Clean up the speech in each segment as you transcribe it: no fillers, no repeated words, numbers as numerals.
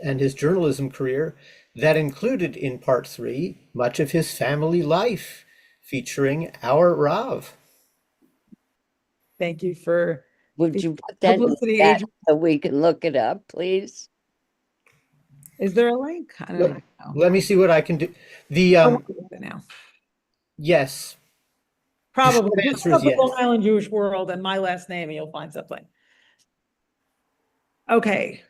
and his journalism career that included in part three much of his family life, featuring our Rav. Thank you for Would the you put that in the publicity chat agent. so we can look it up, please? Is there a link? I don't know. Let me see what I can do. The I'll look at it now. yes, Probably. the Just answer look is up yes. Long Island Jewish World and my last name, and you'll find something. Okay.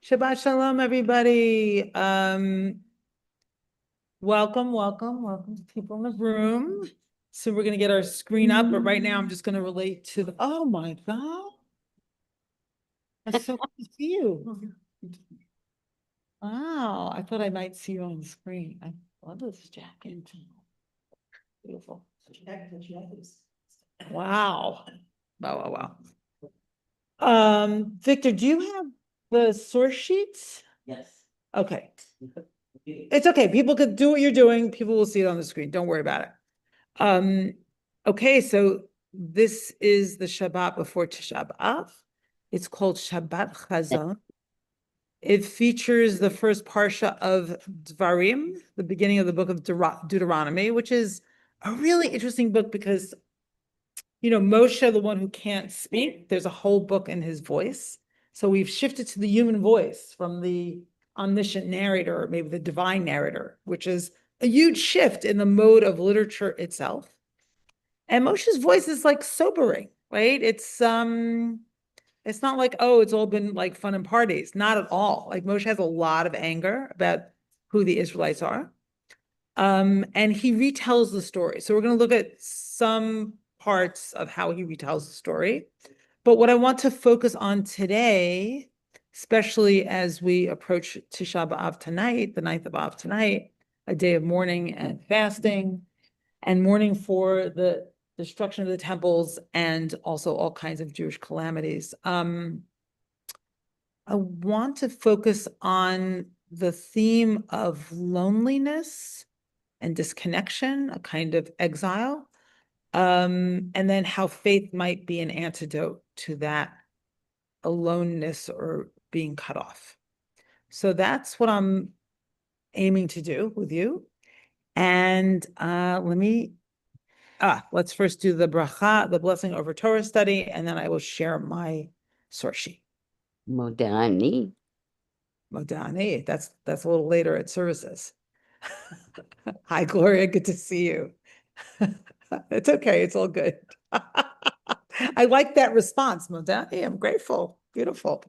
Shabbat Shalom, everybody. Welcome to people in the room. So we're gonna get our screen up, but right now I'm just gonna relate to the. Oh my God. That's so good to see you. Wow, I thought I might see you on the screen. I love this jacket. Beautiful. Wow. Wow. Victor, do you have the source sheets? Yes. Okay. It's okay. People could do what you're doing. People will see it on the screen. Don't worry about it. Okay, so this is the Shabbat before Tisha B'Av. It's called Shabbat Chazon. It features the first parsha of Dvarim, the beginning of the book of Deuteronomy, which is a really interesting book because, you know, Moshe, the one who can't speak, there's a whole book in his voice. So we've shifted to the human voice from the omniscient narrator, or maybe the divine narrator, which is a huge shift in the mode of literature itself. And Moshe's voice is like sobering, right? It's not like, oh, it's all been like fun and parties. Not at all. Like Moshe has a lot of anger about who the Israelites are. And he retells the story. So we're going to look at some parts of how he retells the story. But what I want to focus on today, especially as we approach Tisha B'Av tonight, the 9th of Av tonight, a day of mourning and fasting, and mourning for the destruction of the temples and also all kinds of Jewish calamities. I want to focus on the theme of loneliness and disconnection, a kind of exile, and then how faith might be an antidote to that aloneness or being cut off. So that's what I'm aiming to do with you. And let's first do the bracha, the blessing over Torah study, and then I will share my source sheet. Modani. Modani, that's a little later at services. Hi, Gloria, good to see you. It's okay, it's all good. I like that response, Modani. I'm grateful. Beautiful.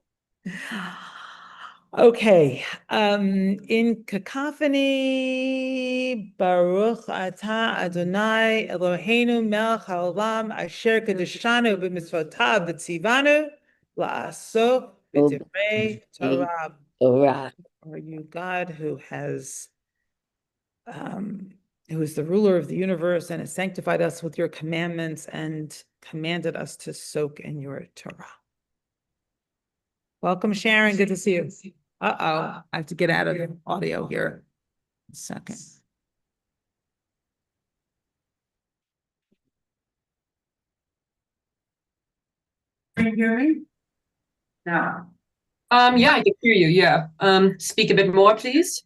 Okay, in cacophony, Baruch Atah Adonai Eloheinu melech haolam asher kedeshanu b'mitzvotav v'tzivanu la'asok b'divrei Torah. Torah. Are you God who is the ruler of the universe and has sanctified us with your commandments and commanded us to soak in your Torah? Welcome, Sharon. Good to see you. I have to get out of the audio here. A second. Can you hear me? No. Yeah, I can hear you. Yeah. Speak a bit more, please.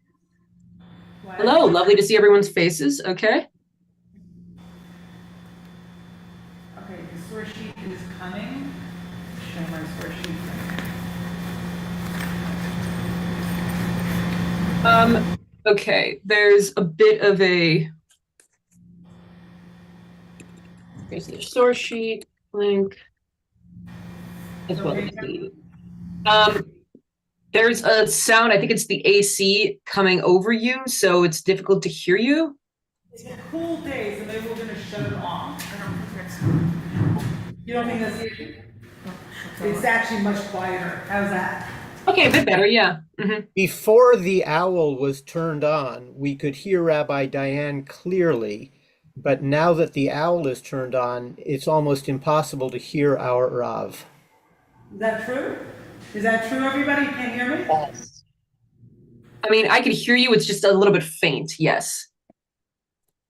Hello, lovely to see everyone's faces. Okay. Okay, the source sheet is coming. Show my source sheet. Okay, there's a bit of a here's the source sheet link as well as the there's a sound, I think it's the AC coming over you, so it's difficult to hear you. It's a cool day, so maybe we're gonna shut it off. I don't think that's you don't think that's the issue? It's actually much quieter. How's that? Okay, a bit better, yeah. Before the owl was turned on, we could hear Rabbi Diane clearly, but now that the owl is turned on, it's almost impossible to hear our Rav. Is that true? Is that true, everybody? You can't hear me? Yes. I mean, I could hear you, it's just a little bit faint, yes.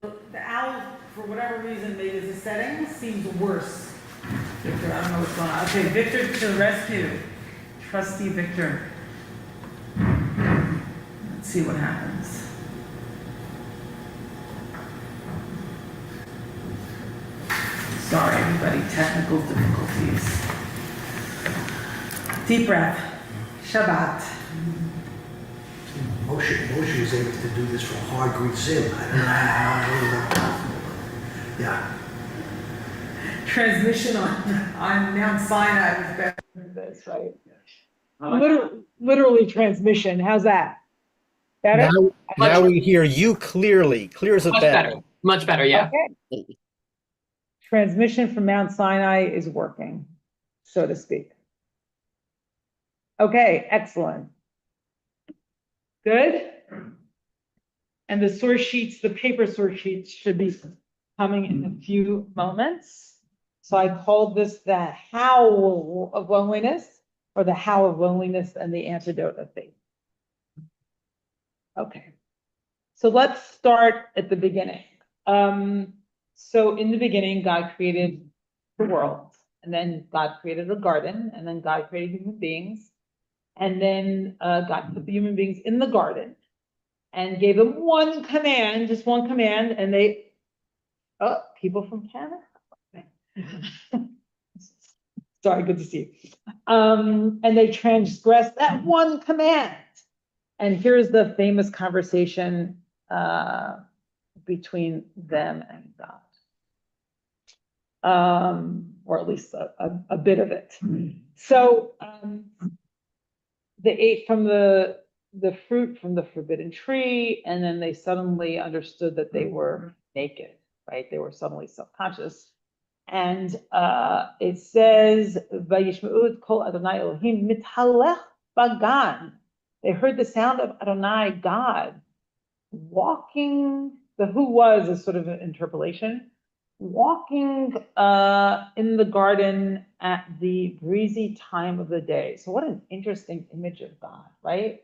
The owl, for whatever reason, maybe the setting seems worse. Victor, I don't know what's going on. Okay, Victor to the rescue. Trusty Victor. see what happens. Sorry, everybody, technical difficulties. Deep breath. Shabbat. Moshe was able to do this for hard Greek Zim. I don't know how possible. Yeah. Transmission on Mount Sinai was better than this, right? Literally transmission. How's that? Better? Now we hear you clearly, clear as a Much bell. better. Much better, yeah. Okay. Transmission from Mount Sinai is working, so to speak. Okay, excellent. Good. And the source sheets, the paper source sheets should be coming in a few moments. So I called this the howl of loneliness, or the howl of loneliness and the antidote of faith. Okay. So let's start at the beginning. So in the beginning, God created the world, and then God created a garden, and then God created human beings. And then God put the human beings in the garden and gave them one command, just one command, and they, oh, people from Canada? Sorry, good to see you. And they transgressed that one command. And here's the famous conversation between them and God. Or at least a bit of it. So they ate from the fruit from the forbidden tree, and then they suddenly understood that they were naked, right? They were suddenly self-conscious. And it says, Vayishma'u kol Adonai Elohim mithalech bagan. They heard the sound of Adonai, God, walking. The who was is sort of an interpolation. Walking in the garden at the breezy time of the day. So what an interesting image of God, right?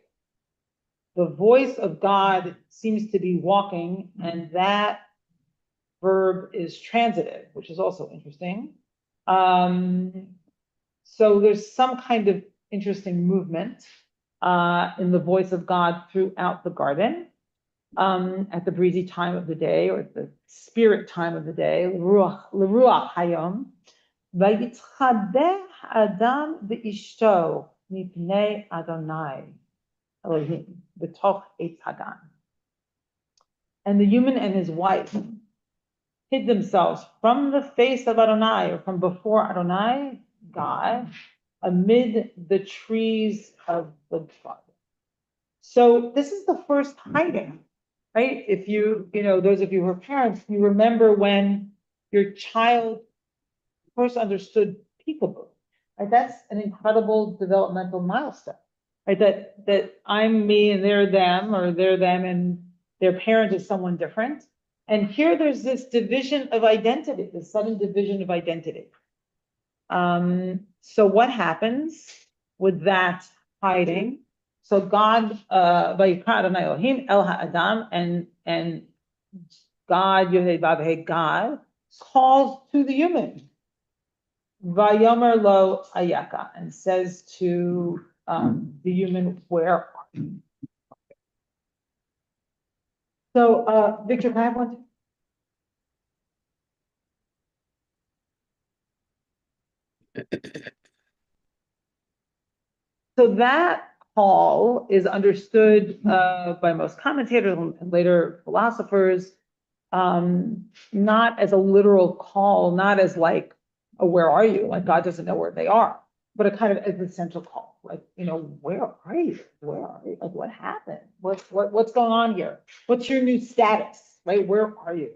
The voice of God seems to be walking, and that verb is transitive, which is also interesting. So there's some kind of interesting movement in the voice of God throughout the garden. At the breezy time of the day, or the spirit time of the day, l'ruach hayom, vayitzchadeh adam v'ishto mipnei Adonai Elohim b'toch eitz hagan. And the human and his wife hid themselves from the face of Adonai, or from before Adonai, God, amid the trees of the garden. So this is the first hiding. Right? If those of you who are parents, you remember when your child first understood peekaboo, right? That's an incredible developmental milestone, right? That I'm me and they're them, or they're them and their parent is someone different. And here there's this division of identity, this sudden division of identity. So what happens with that hiding? So God, Vayikra Adonai Elohim El HaAdam, and God, Yehud God, calls to the human, Vayomer Lo Ayaka, and says to the human, where are you? So, Victor, can I have one? So that call is understood by most commentators and later philosophers, not as a literal call, not as like, oh, where are you? Like God doesn't know where they are, but a kind of existential call, like, where are you? Where are you? Like, what happened? What's going on here? What's your new status? Right? Where are you?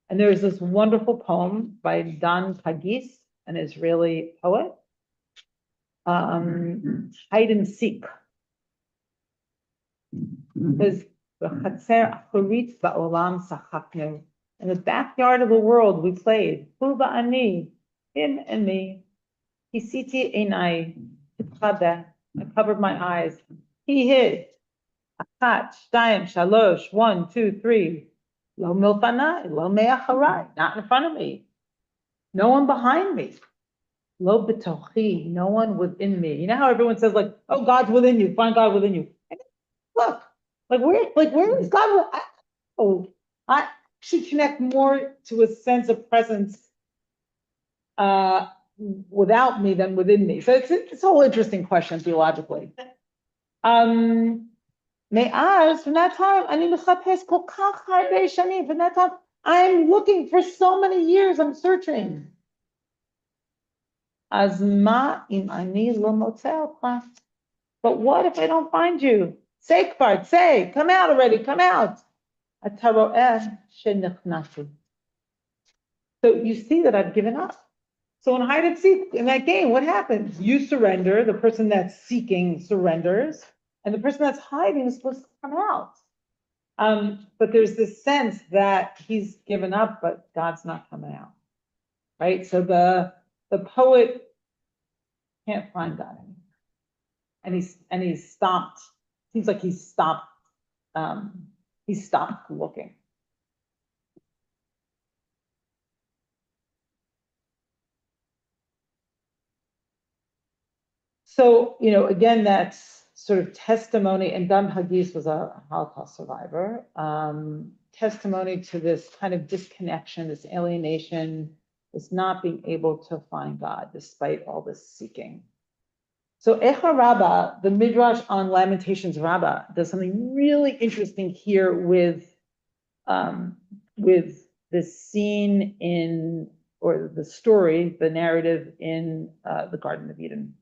And there's this wonderful poem by Dan Kagis, an Israeli poet, hide and seek. Because in the backyard of the world we played. Hu ba'ani, him and me. Hisiti einai, I covered my eyes. He hid. Achat, shtayim, shalosh, 1, 2, 3. Lo milfanai, lo me'acharai, not in front of me. No one behind me. Lo betochi, no one within me. You know how everyone says like, oh, God's within you, find God within you. look, where is God? I should connect more to a sense of presence uh, without me than within me. So it's a whole interesting question theologically. Me'az, from that time, from that time, I'm looking for so many years, I'm searching. Azma im ani lo motze otcha. But what if I don't find you? Say, Kfar, say, come out already, come out. Ata ro'eh shenichnasu. So you see that I've given up. So in hide and seek, in that game, what happens? You surrender, the person that's seeking surrenders, and the person that's hiding is supposed to come out. But there's this sense that he's given up, but God's not coming out, right? So the poet can't find God anymore, and he's stopped. Seems like he's stopped. He's stopped looking. So, again, that's sort of testimony, and Dan Hagis was a Holocaust survivor, testimony to this kind of disconnection, this alienation, this not being able to find God despite all this seeking. So Echa Rabbah, the Midrash on Lamentations Rabbah, does something really interesting here with this scene in, or the story, the narrative in the Garden of Eden.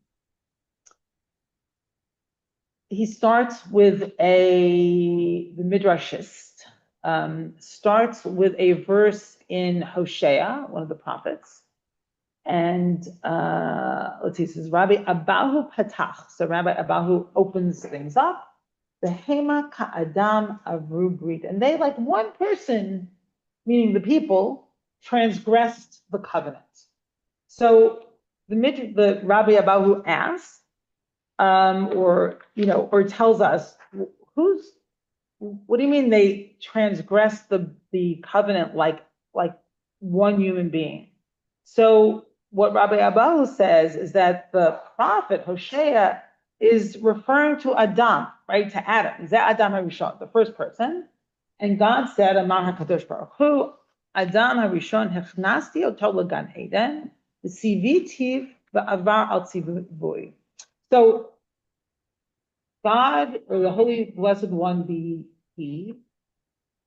He starts with the Midrashist, starts with a verse in Hosea, one of the prophets. And let's see, it says, Rabbi Abahu Patach. So Rabbi Abahu opens things up. The Hema Ka'adam Avru Brit. And they, like one person, meaning the people, transgressed the covenant. So the Rabbi Abahu asks, or tells us, what do you mean they transgressed the covenant like one human being? So what Rabbi Abahu says is that the prophet Hosea is referring to Adam, right, to Adam. Is that Adam HaRishon, the first person? And God said, Amar HaKadosh Baruch Hu, Adam HaRishon hechnasti oto legan Eden, v'sivitiv v'avar al tzivui. So God, or the Holy Blessed One be He.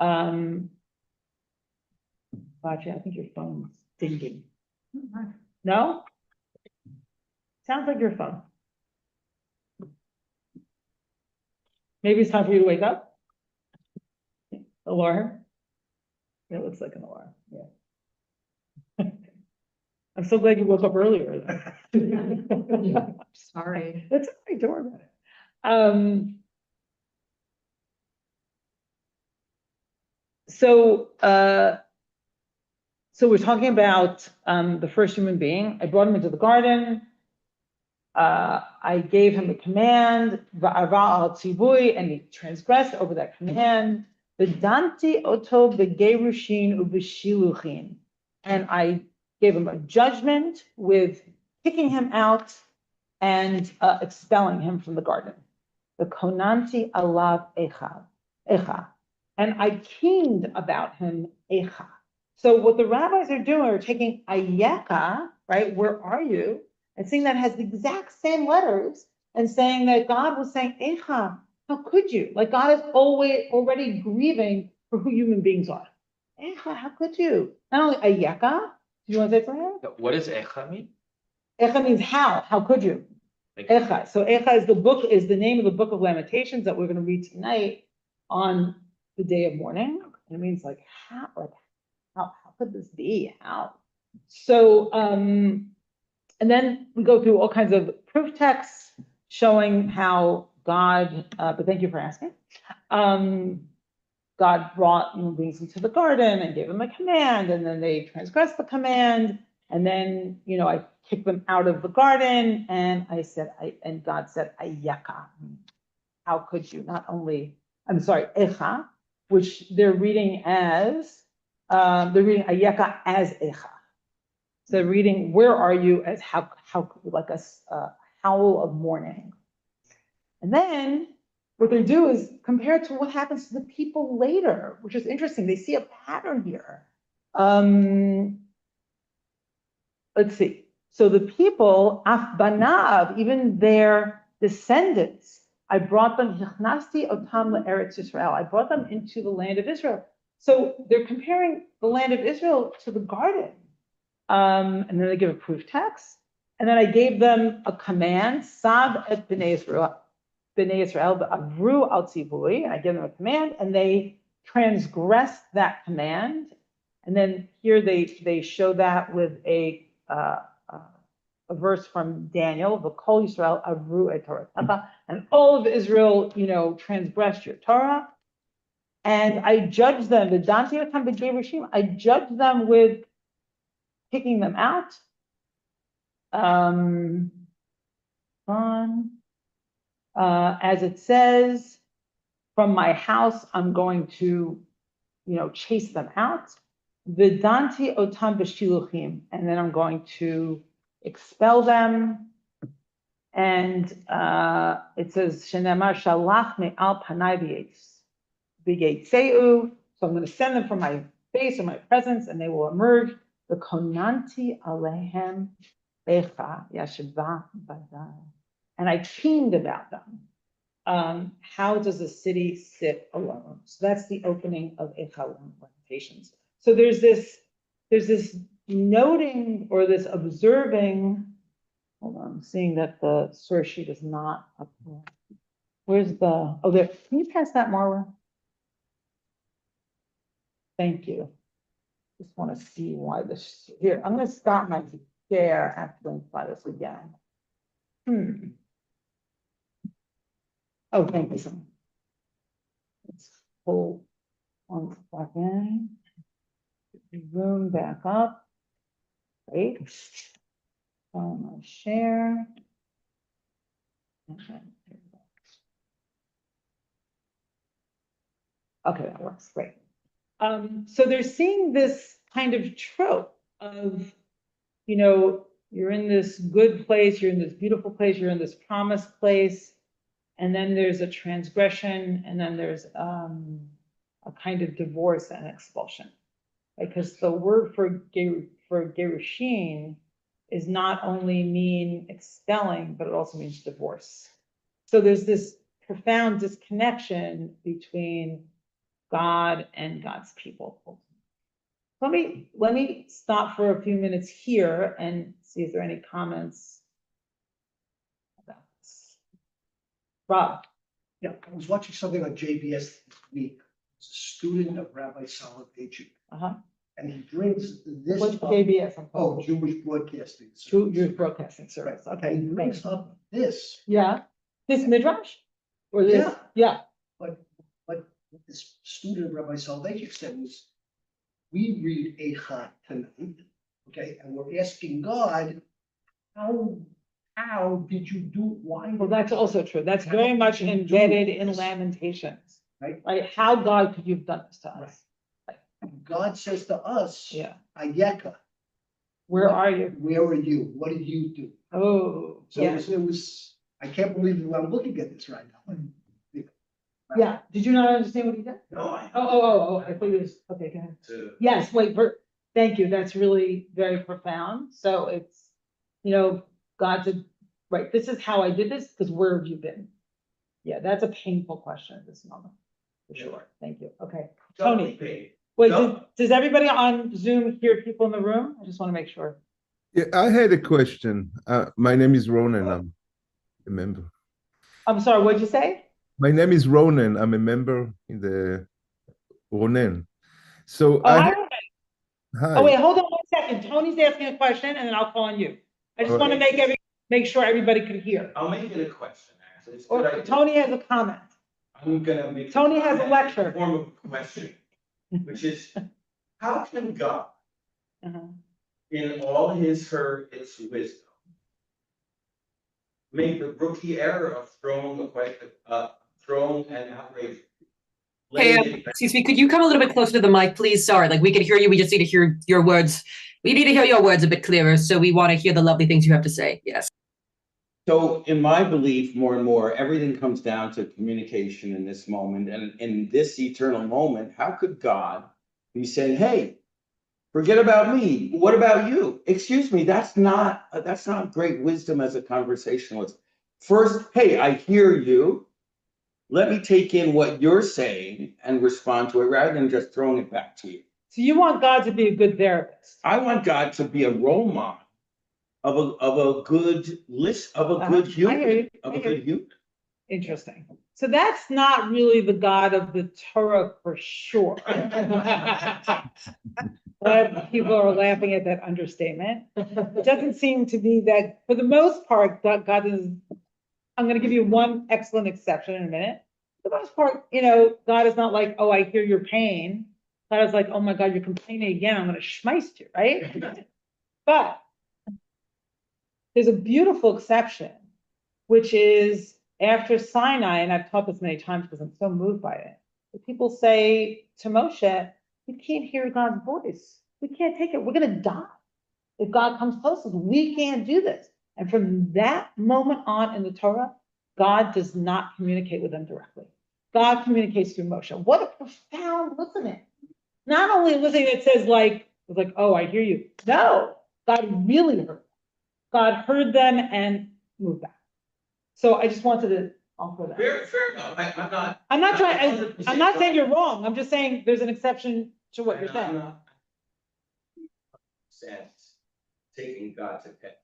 Actually, I think your phone's dinging. No? Sounds like your phone. Maybe it's time for you to wake up. Alarm. It looks like an alarm. Yeah. I'm so glad you woke up earlier. Sorry. That's all right, don't worry about it. So we're talking about the first human being. I brought him into the garden. I gave him a command, and he transgressed over that command. V'danti oto b'gerushin u'b'shiluchin, and I gave him a judgment with kicking him out and expelling him from the garden. The konanti alav echa, and I keened about him echa. So what the rabbis are doing are taking ayeka, right? Where are you? And seeing that has the exact same letters, and saying that God was saying, Echa, how could you? Like God is already grieving for who human beings are. Echa, how could you? Not only Ayeka, do you want to say something? What does Echa mean? Echa means how could you? Echa. So Echa is the name of the book of Lamentations that we're going to read tonight on the day of mourning. It means how could this be? How? So and then we go through all kinds of proof texts showing how God, but thank you for asking. God brought human beings into the garden and gave them a command, and then they transgressed the command, and then I kicked them out of the garden, and and God said, Ayaka. How could you? Not only, I'm sorry, Echa, which they're reading Ayaka as Echa. So reading, where are you, as how like a howl of mourning. And then what they do is compare it to what happens to the people later, which is interesting. They see a pattern here. Let's see. So the people, Afbanav, even their descendants, I brought them, Hichnasti otam le'eretz Yisrael. I brought them into the land of Israel. So they're comparing the land of Israel to the garden. And then they give a proof text. And then I gave them a command, Sab et b'nei Israel, avru al tzivui. I gave them a command, and they transgressed that command. And then here they show that with a verse from Daniel, V'kol Yisrael avru et Torah, and all of Israel, transgressed your Torah. And I judged them, the Dante Otam b'Gerushim, I judged them with kicking them out. As it says, from my house, I'm going to, chase them out. Vidanti otam b'shiluchim, and then I'm going to expel them. And it says, shenemar shalach me'al panai b'yeitzeu. So I'm going to send them from my face or my presence, and they will emerge. The konanti alehem echa yashva badai. And I teamed about them. How does a city sit alone? So that's the opening of Echa Lamentations. So there's this noting or this observing. Hold on, I'm seeing that the source sheet is not up there. Where's the, oh, there, can you pass that, Marwa? Thank you. Just want to see why this, here, I'm going to stop my share after I try this again. Oh, thank you. Let's pull 1 second. Zoom back up. Great. My share. Okay, that works great. So they're seeing this kind of trope of, you're in this good place, you're in this beautiful place, you're in this promised place, and then there's a transgression, and then there's a kind of divorce and expulsion. Because the word for gerushin is not only mean expelling, but it also means divorce. So there's this profound disconnection between God and God's people. Let me stop for a few minutes here and see if there are any comments about this. Rob. Yeah, I was watching something on JBS this week. It's a student of Rabbi Soloveitchik. And he brings this What's up. JBS? Oh, Jewish Broadcasting. Jewish Broadcasting Service. Okay. He brings up this. Yeah. This midrash? Or this? Yeah. But what this student of Rabbi Soloveitchik said was, we read Eicha tonight, okay, and we're asking God, how did you do? Why? Well, that's also true. That's very much embedded in Lamentations. Right. How God could you have done this to us? Right. God says to us, Yeah. Ayeka. Where are you? Where are you? What did you do? Oh, So yeah. it was, I can't believe I'm looking at this right now. Yeah. Did you not understand what he did? No, I. Oh, I thought it was, okay, go ahead. Yes, wait, thank you. That's really very profound. So it's, God said, right, this is how I did this, because where have you been? Yeah, that's a painful question at this moment, for sure. Thank you. Okay. Tony. Wait, does everybody on Zoom hear people in the room? I just want to make sure. Yeah, I had a question. My name is Ronan. I'm a member. I'm sorry, what'd you say? My name is Ronan. I'm a member in the Ronan. So Hi. Hi. Oh, wait, hold on 1 second. Tony's asking a question and then I'll call on you. I just want to make sure everybody could hear. I'll make it a question, actually. It's a Or good idea. Tony has a comment. I'm gonna make. Tony has a lecture. In the form of a question, which is, how can God, in all his wisdom, make the rookie error of throwing an outrage? Hey, excuse me, could you come a little bit closer to the mic, please? Sorry, we could hear you. We just need to hear your words. We need to hear your words a bit clearer. So we want to hear the lovely things you have to say. Yes. So in my belief, more and more, everything comes down to communication in this moment. And in this eternal moment, how could God be saying, hey, forget about me. What about you? Excuse me, that's not great wisdom as a conversationalist. First, hey, I hear you. Let me take in what you're saying and respond to it rather than just throwing it back to you. So you want God to be a good therapist? I want God to be a role model of a good list of a good I human. hear you. Of I a hear good human. Interesting. So that's not really the God of the Torah for sure. But people are laughing at that understatement. It doesn't seem to be that, for the most part, God is, I'm going to give you one excellent exception in a minute. For the most part, God is not like, oh, I hear your pain. God is like, oh my God, you're complaining again. I'm going to schmeist you, right? But there's a beautiful exception, which is after Sinai, and I've taught this many times because I'm so moved by it. But people say to Moshe, we can't hear God's voice. We can't take it. We're going to die if God comes close to us. We can't do this. And from that moment on in the Torah, God does not communicate with them directly. God communicates through Moshe. What a profound listening. Not only listening that says like, oh, I hear you. No, God really heard them. God heard them and moved back. So I just wanted to offer that. Fair enough. I'm not saying you're wrong. I'm just saying there's an exception to what you're saying. Sense taking God to pets.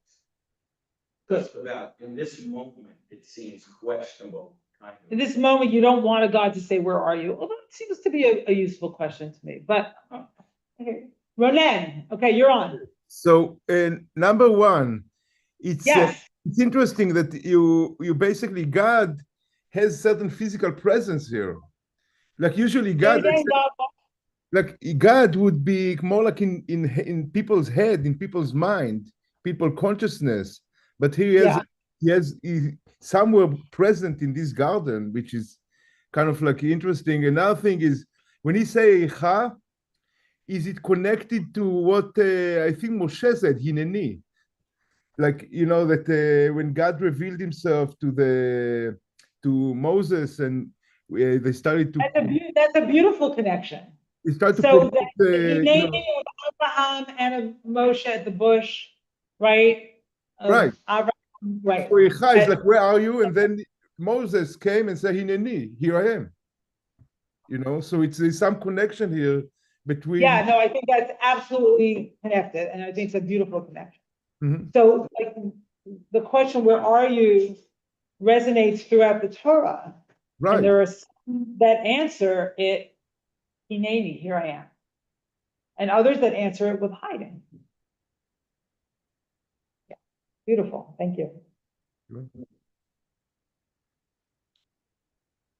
Just about in this moment, it seems questionable. In this moment, you don't want a God to say, where are you? Although it seems to be a useful question to me. But okay. Ronen, okay, you're on. So, number one, Yes. it's interesting that you basically, God has certain physical presence here. Like usually God, like God would be more like in people's head, in people's mind, people consciousness. But he somewhere present in this garden, which is kind of like interesting. Another thing is when he say "ha," is it connected to what I think Moshe said, Hineni? Like, that when God revealed himself to Moses and they started to... That's a beautiful connection. They started to So promote the naming of Abraham and of Moshe at the bush, right? Right. Abraham, right. So Icha is like, where are you? And then Moses came and said, Hineni, here I am. So there's some connection here between... Yeah, no, I think that's absolutely connected, and I think it's a beautiful connection. Mhm. So, like, the question, where are you, resonates throughout the Torah. Right. And there are some that answer it, Hineni, here I am. And others that answer it with hiding. Yeah, beautiful, thank you. Sure.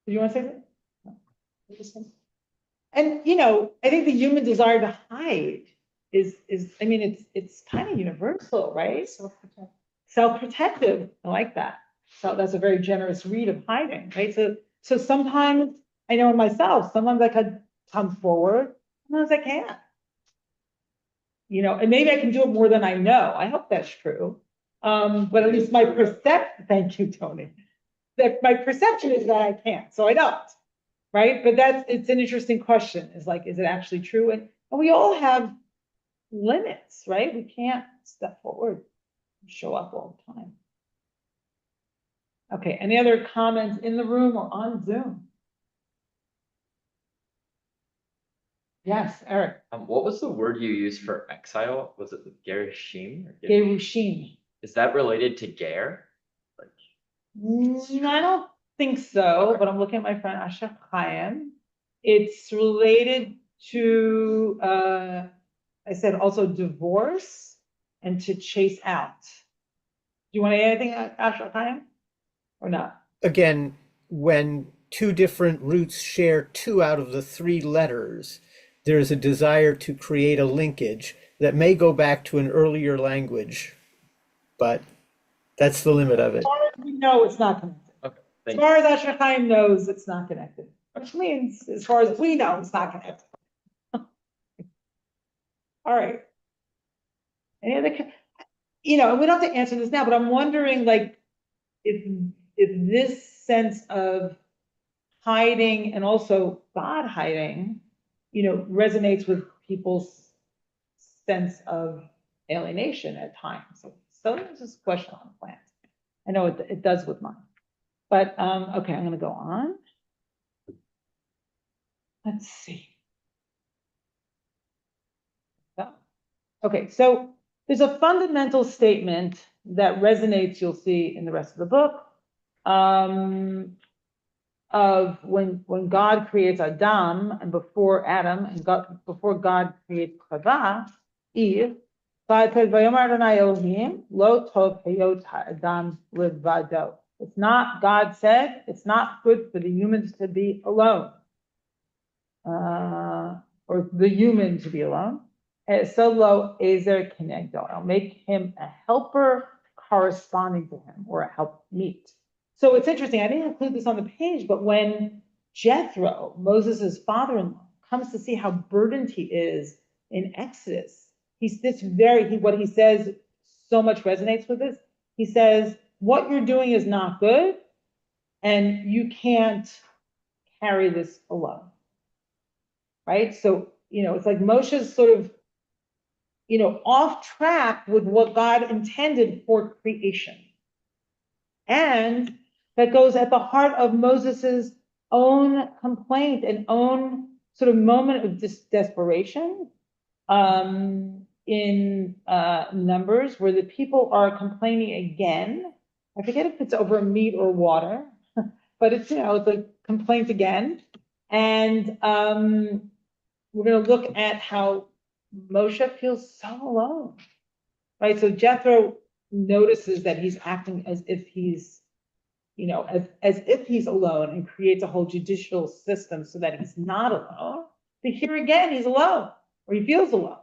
Do you want to say that? No. And I think the human desire to hide is I mean, it's kind of universal, right? Self-protective. I like that. So that's a very generous read of hiding, right? So sometimes I know myself, sometimes I could come forward, sometimes I can't. And maybe I can do it more than I know. I hope that's true. But at least my perception, thank you, Tony. That my perception is that I can't, so I don't. Right? But it's an interesting question. Is it actually true? And we all have limits, right? We can't step forward and show up all the time. Okay, any other comments in the room or on Zoom? Yes, Eric. What was the word you used for exile? Was it Gerushim? Gerushim. Is that related to Ger? I don't think so, but I'm looking at my friend Asher Chaim. It's related to, I said also divorce and to chase out. Do you want to add anything, Asher Chaim, or not? Again, when two different roots share 2 out of the 3 letters, there's a desire to create a linkage that may go back to an earlier language, but that's the limit of it. As far as we know, it's not connected. Okay, as far as Asher Chaim knows, it's not connected. Which means, as far as we know, it's not connected. All right. Any other, we don't have to answer this now, but I'm wondering, like, if this sense of hiding and also God hiding, resonates with people's sense of alienation at times. So there's this question on plants. I know it does with mine. But okay, I'm going to go on. Let's see. Okay, so there's a fundamental statement that resonates, you'll see in the rest of the book, of when God creates Adam and before Adam and before God creates Chava, Eve, God said, "Vayomer Adonai Elohim, lo tov heyot ha'adam levado." It's not, God said, it's not good for the humans to be alone, or the human to be alone. Solo ezer kenegdo. I'll make him a helper corresponding to him, or a helpmeet. So it's interesting. I didn't include this on the page, but when Jethro, Moses' father-in-law, comes to see how burdened he is in Exodus, what he says so much resonates with this. He says, what you're doing is not good, and you can't carry this alone. Right? So, it's like Moshe's sort of, off track with what God intended for creation. And that goes at the heart of Moses's own complaint and own sort of moment of desperation in Numbers, where the people are complaining again. I forget if it's over meat or water, but it's, it's a complaint again. And we're going to look at how Moshe feels so alone, right? So Jethro notices that he's acting as if he's, as if he's alone, and creates a whole judicial system so that he's not alone. But here again, he's alone, or he feels alone.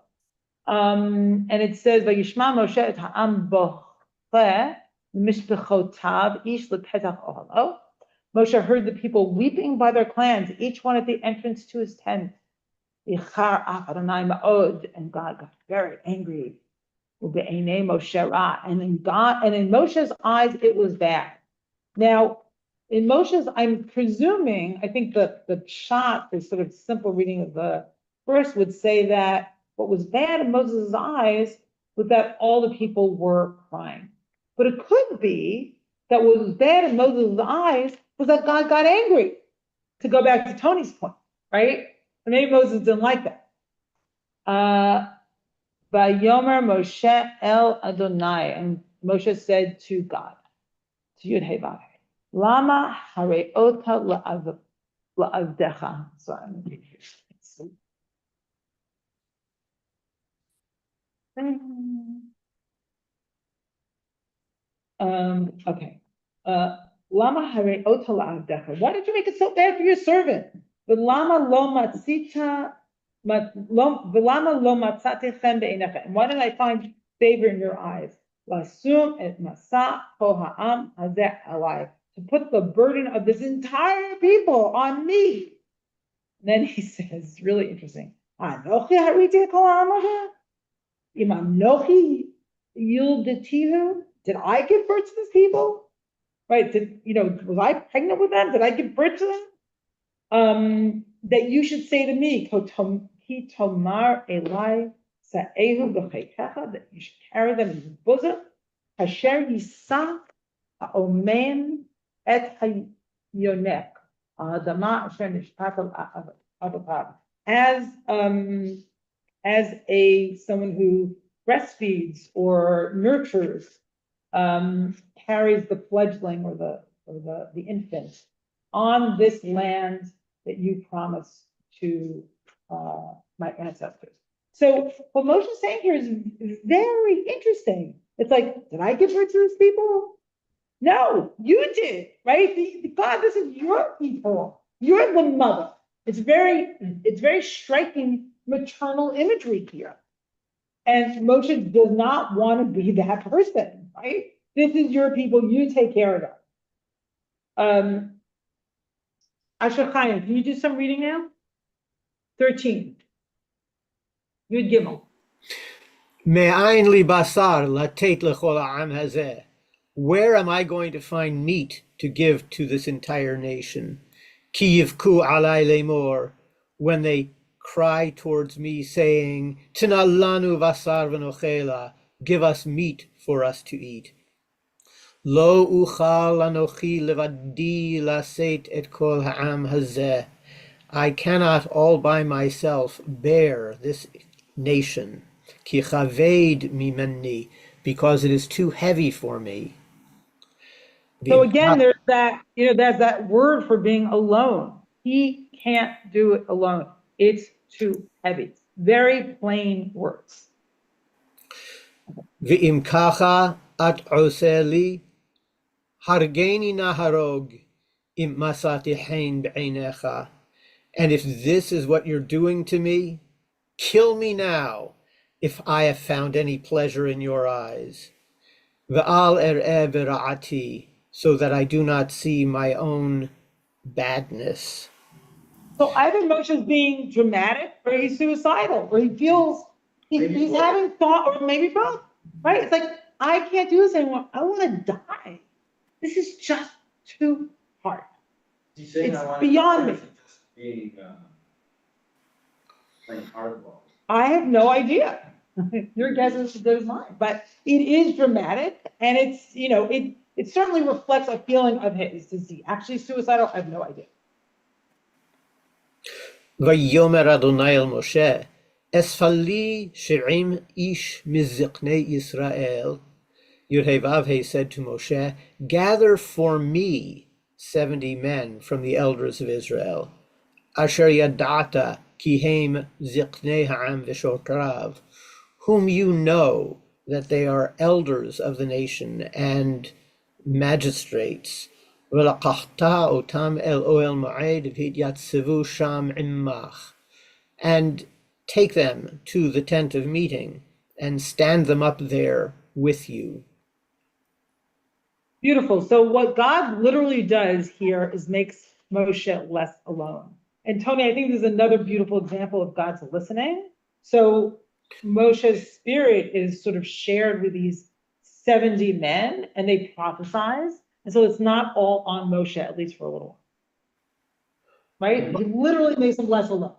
And it says, "Vayishma Moshe et ha'am bocheh mishpechotav ish lepetach ohalo." Moshe heard the people weeping by their clans, each one at the entrance to his tent. And God got very angry. And in Moshe's eyes, it was bad. Now, in Moshe's, I'm presuming, I think the shot, the sort of simple reading of the verse would say that what was bad in Moses' eyes was that all the people were crying. But it could be that what was bad in Moses' eyes was that God got angry, to go back to Tony's point, right? And maybe Moses didn't like that. Vayomer Moshe el Adonai, and Moshe said to God, to Yud Hey Vav Hey, Lama hareota la'avdecha. Sorry, I'm going to read here. Okay. Lama hareota la'avdecha. Why did you make it so bad for your servant? V'lama lo matzita. And why did I find favor in your eyes? To put the burden of this entire people on me. And then he says, really interesting. Did I give birth to this people? Right? Was I pregnant with them? Did I give birth to them? That you should say to me, Tomar Elai Sa'ehu b'cheikecha, that you should carry them in your bosom. Hasher Yisach ha'omen et hayonek, Adama asher nishpat al. As someone who breastfeeds or nurtures, carries the fledgling or the infant on this land that you promised to my ancestors. So what Moshe is saying here is very interesting. It's like, did I give birth to these people? No, you did, right? God, this is your people. You're the mother. It's very striking maternal imagery here. And Moshe does not want to be that person, right? This is your people. You take care of them. Asher Chaim, can you do some reading now? 13. Yud Gimel. מאין לי בשר לתת לכל העם הזה, where am I going to find meat to give to this entire nation? Ki yivku alai lemor, when they cry towards me saying, Tina lanu vasar v'nochela, give us meat for us to eat. Lo uchal anochi levadi laseit et kol ha'am hazeh. I cannot all by myself bear this nation, ki chaved mimeni, because it is too heavy for me. So again, there's that, there's that word for being alone. He can't do it alone. It's too heavy. Very plain words. V'im kacha at oseli, hargeni naharog, im masati hein b'einecha. And if this is what you're doing to me, kill me now, if I have found any pleasure in your eyes. V'al er'eh b'ra'ati, so that I do not see my own badness. So either Moshe's being dramatic or he's suicidal, or he feels he's having thought, or maybe both, right? It's like, I can't do this anymore. I want to die. This is just too hard. He's saying, It's I wanna beyond die, me. or is it just being, playing hardball? I have no idea. Your guess is as good as mine, but it is dramatic, and it's, it certainly reflects a feeling of his. Is he actually suicidal? I have no idea. Vayomer Adonai el Moshe, Esfali she'im ish miziknei Yisrael. Yud-Heh-Vav-Heh said to Moshe, gather for me 70 men from the elders of Israel. Asher yadata kihem ziknei ha'am v'shokrav, whom you know that they are elders of the nation and magistrates. V'laqachta otam el oel ma'ed v'hidyatzivu sham immach, and take them to the tent of meeting and stand them up there with you. Beautiful. So what God literally does here is makes Moshe less alone. And Tony, I think this is another beautiful example of God's listening. So Moshe's spirit is sort of shared with these 70 men, and they prophesize. And so it's not all on Moshe, at least for a little while. Right? He literally makes him less alone.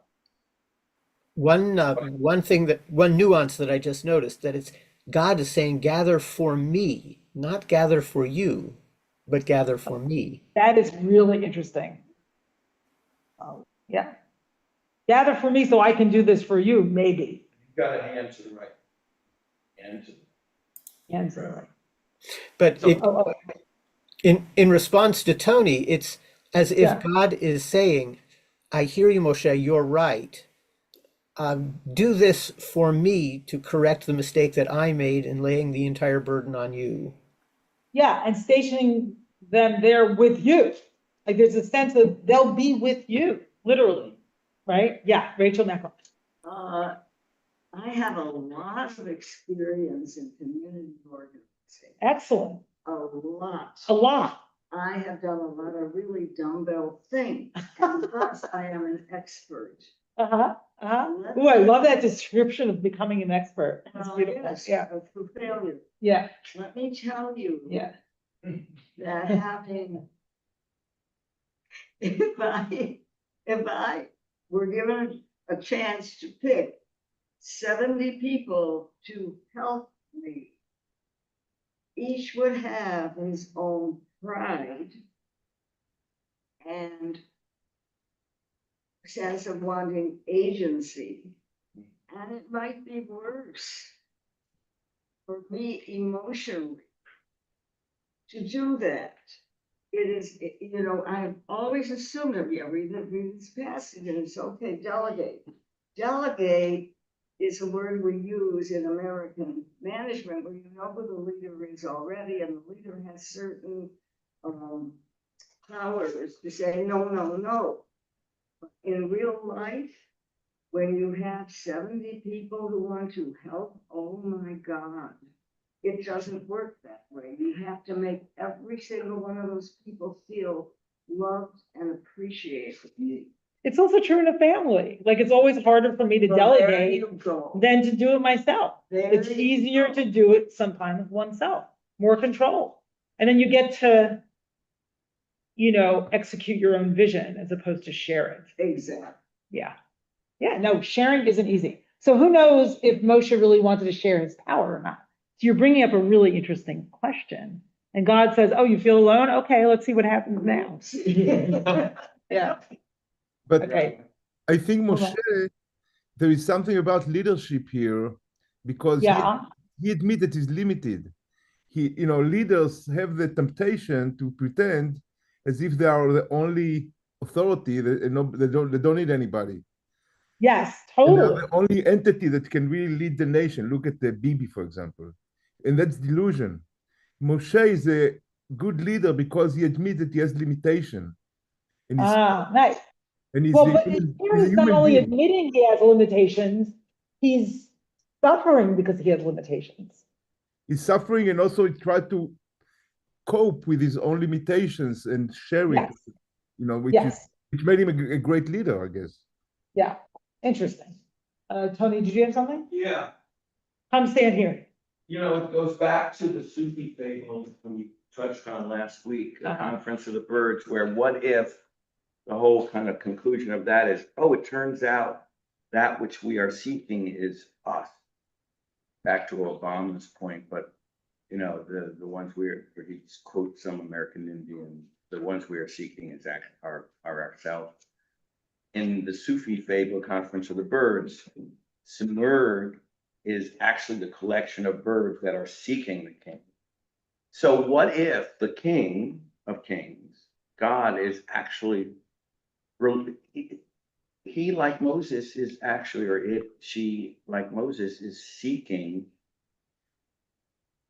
One nuance that I just noticed, that it's God is saying, gather for me, not gather for you, but gather for me. That is really interesting. Yeah. Gather for me so I can do this for you, maybe. You've got a hand to the right. Hand to the And so, right. But Oh, in response to Tony, it's as if Yeah. God is saying, I hear you, Moshe, you're right. Do this for me to correct the mistake that I made in laying the entire burden on you. Yeah, and stationing them there with you. Like there's a sense of they'll be with you, literally, right? Yeah, Rachel Neckle. I have a lot of experience in community organizing, Excellent. a lot. A lot. I have done a lot of really dumbbell things, and thus I am an expert. Uh-huh. Uh-huh. Ooh, I love that description of becoming an expert. That's beautiful. Yes, Yeah. for failure. Yeah. Let me tell you Yeah. that having, if I were given a chance to pick 70 people to help me, each would have his own pride and sense of wanting agency. And it might be worse for me emotionally to do that. It is, I've always assumed that, read this passage and it's okay, delegate. Delegate is a word we use in American management where you know who the leader is already, and the leader has certain powers to say no, no, no. In real life, when you have 70 people who want to help, oh my God, it doesn't work that way. You have to make every single one of those people feel loved and appreciated. It's also true in a family. Like it's always harder for me to delegate than to do it myself. It's easier to do it sometimes oneself. More control. And then you get to, execute your own vision as opposed to share it. Exactly. Yeah. Yeah, no, sharing isn't easy. So who knows if Moshe really wanted to share his power or not? So you're bringing up a really interesting question. And God says, oh, you feel alone? Okay, let's see what happens now. Yeah. But Okay. I think Hold on. Moshe, there is something about leadership here because Yeah. he admitted he's limited. Leaders have the temptation to pretend as if they are the only authority, they don't need anybody. Yes, And they're totally. the only entity that can really lead the nation. Look at the Bibi, for example. And that's delusion. Moshe is a good leader because he admits that he has limitation. And Nice. he's Well, a but human, here he's a he's not human only being. admitting he has limitations, he's suffering because he has limitations. He's suffering and also he tried to cope with his own limitations and sharing, Yes. which made him a great leader, I guess. Yeah. Interesting. Tony, did you have something? Yeah. Come stand here. It goes back to the Sufi fable we touched on last week, the Conference of the Birds, where what if the whole kind of conclusion of that is, oh, it turns out that which we are seeking is us. Back to Obama's point, but the ones where he quotes some American Indian, the ones we are seeking is are ourselves. In the Sufi fable, Conference of the Birds, Simurg is actually the collection of birds that are seeking the king. So what if the King of Kings, God, is actually, he like Moses is actually, or she like Moses is seeking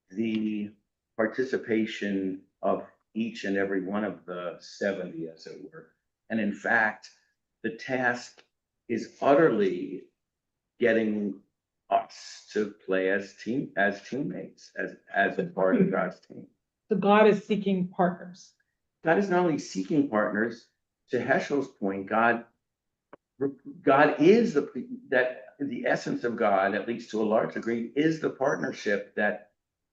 the participation of each and every one of the 70, as it were. And in fact, the task is utterly getting us to play as teammates, as a part of God's team. So God is seeking partners. God is not only seeking partners, to Heschel's point, God is the essence of God, at least to a large degree, is the partnership that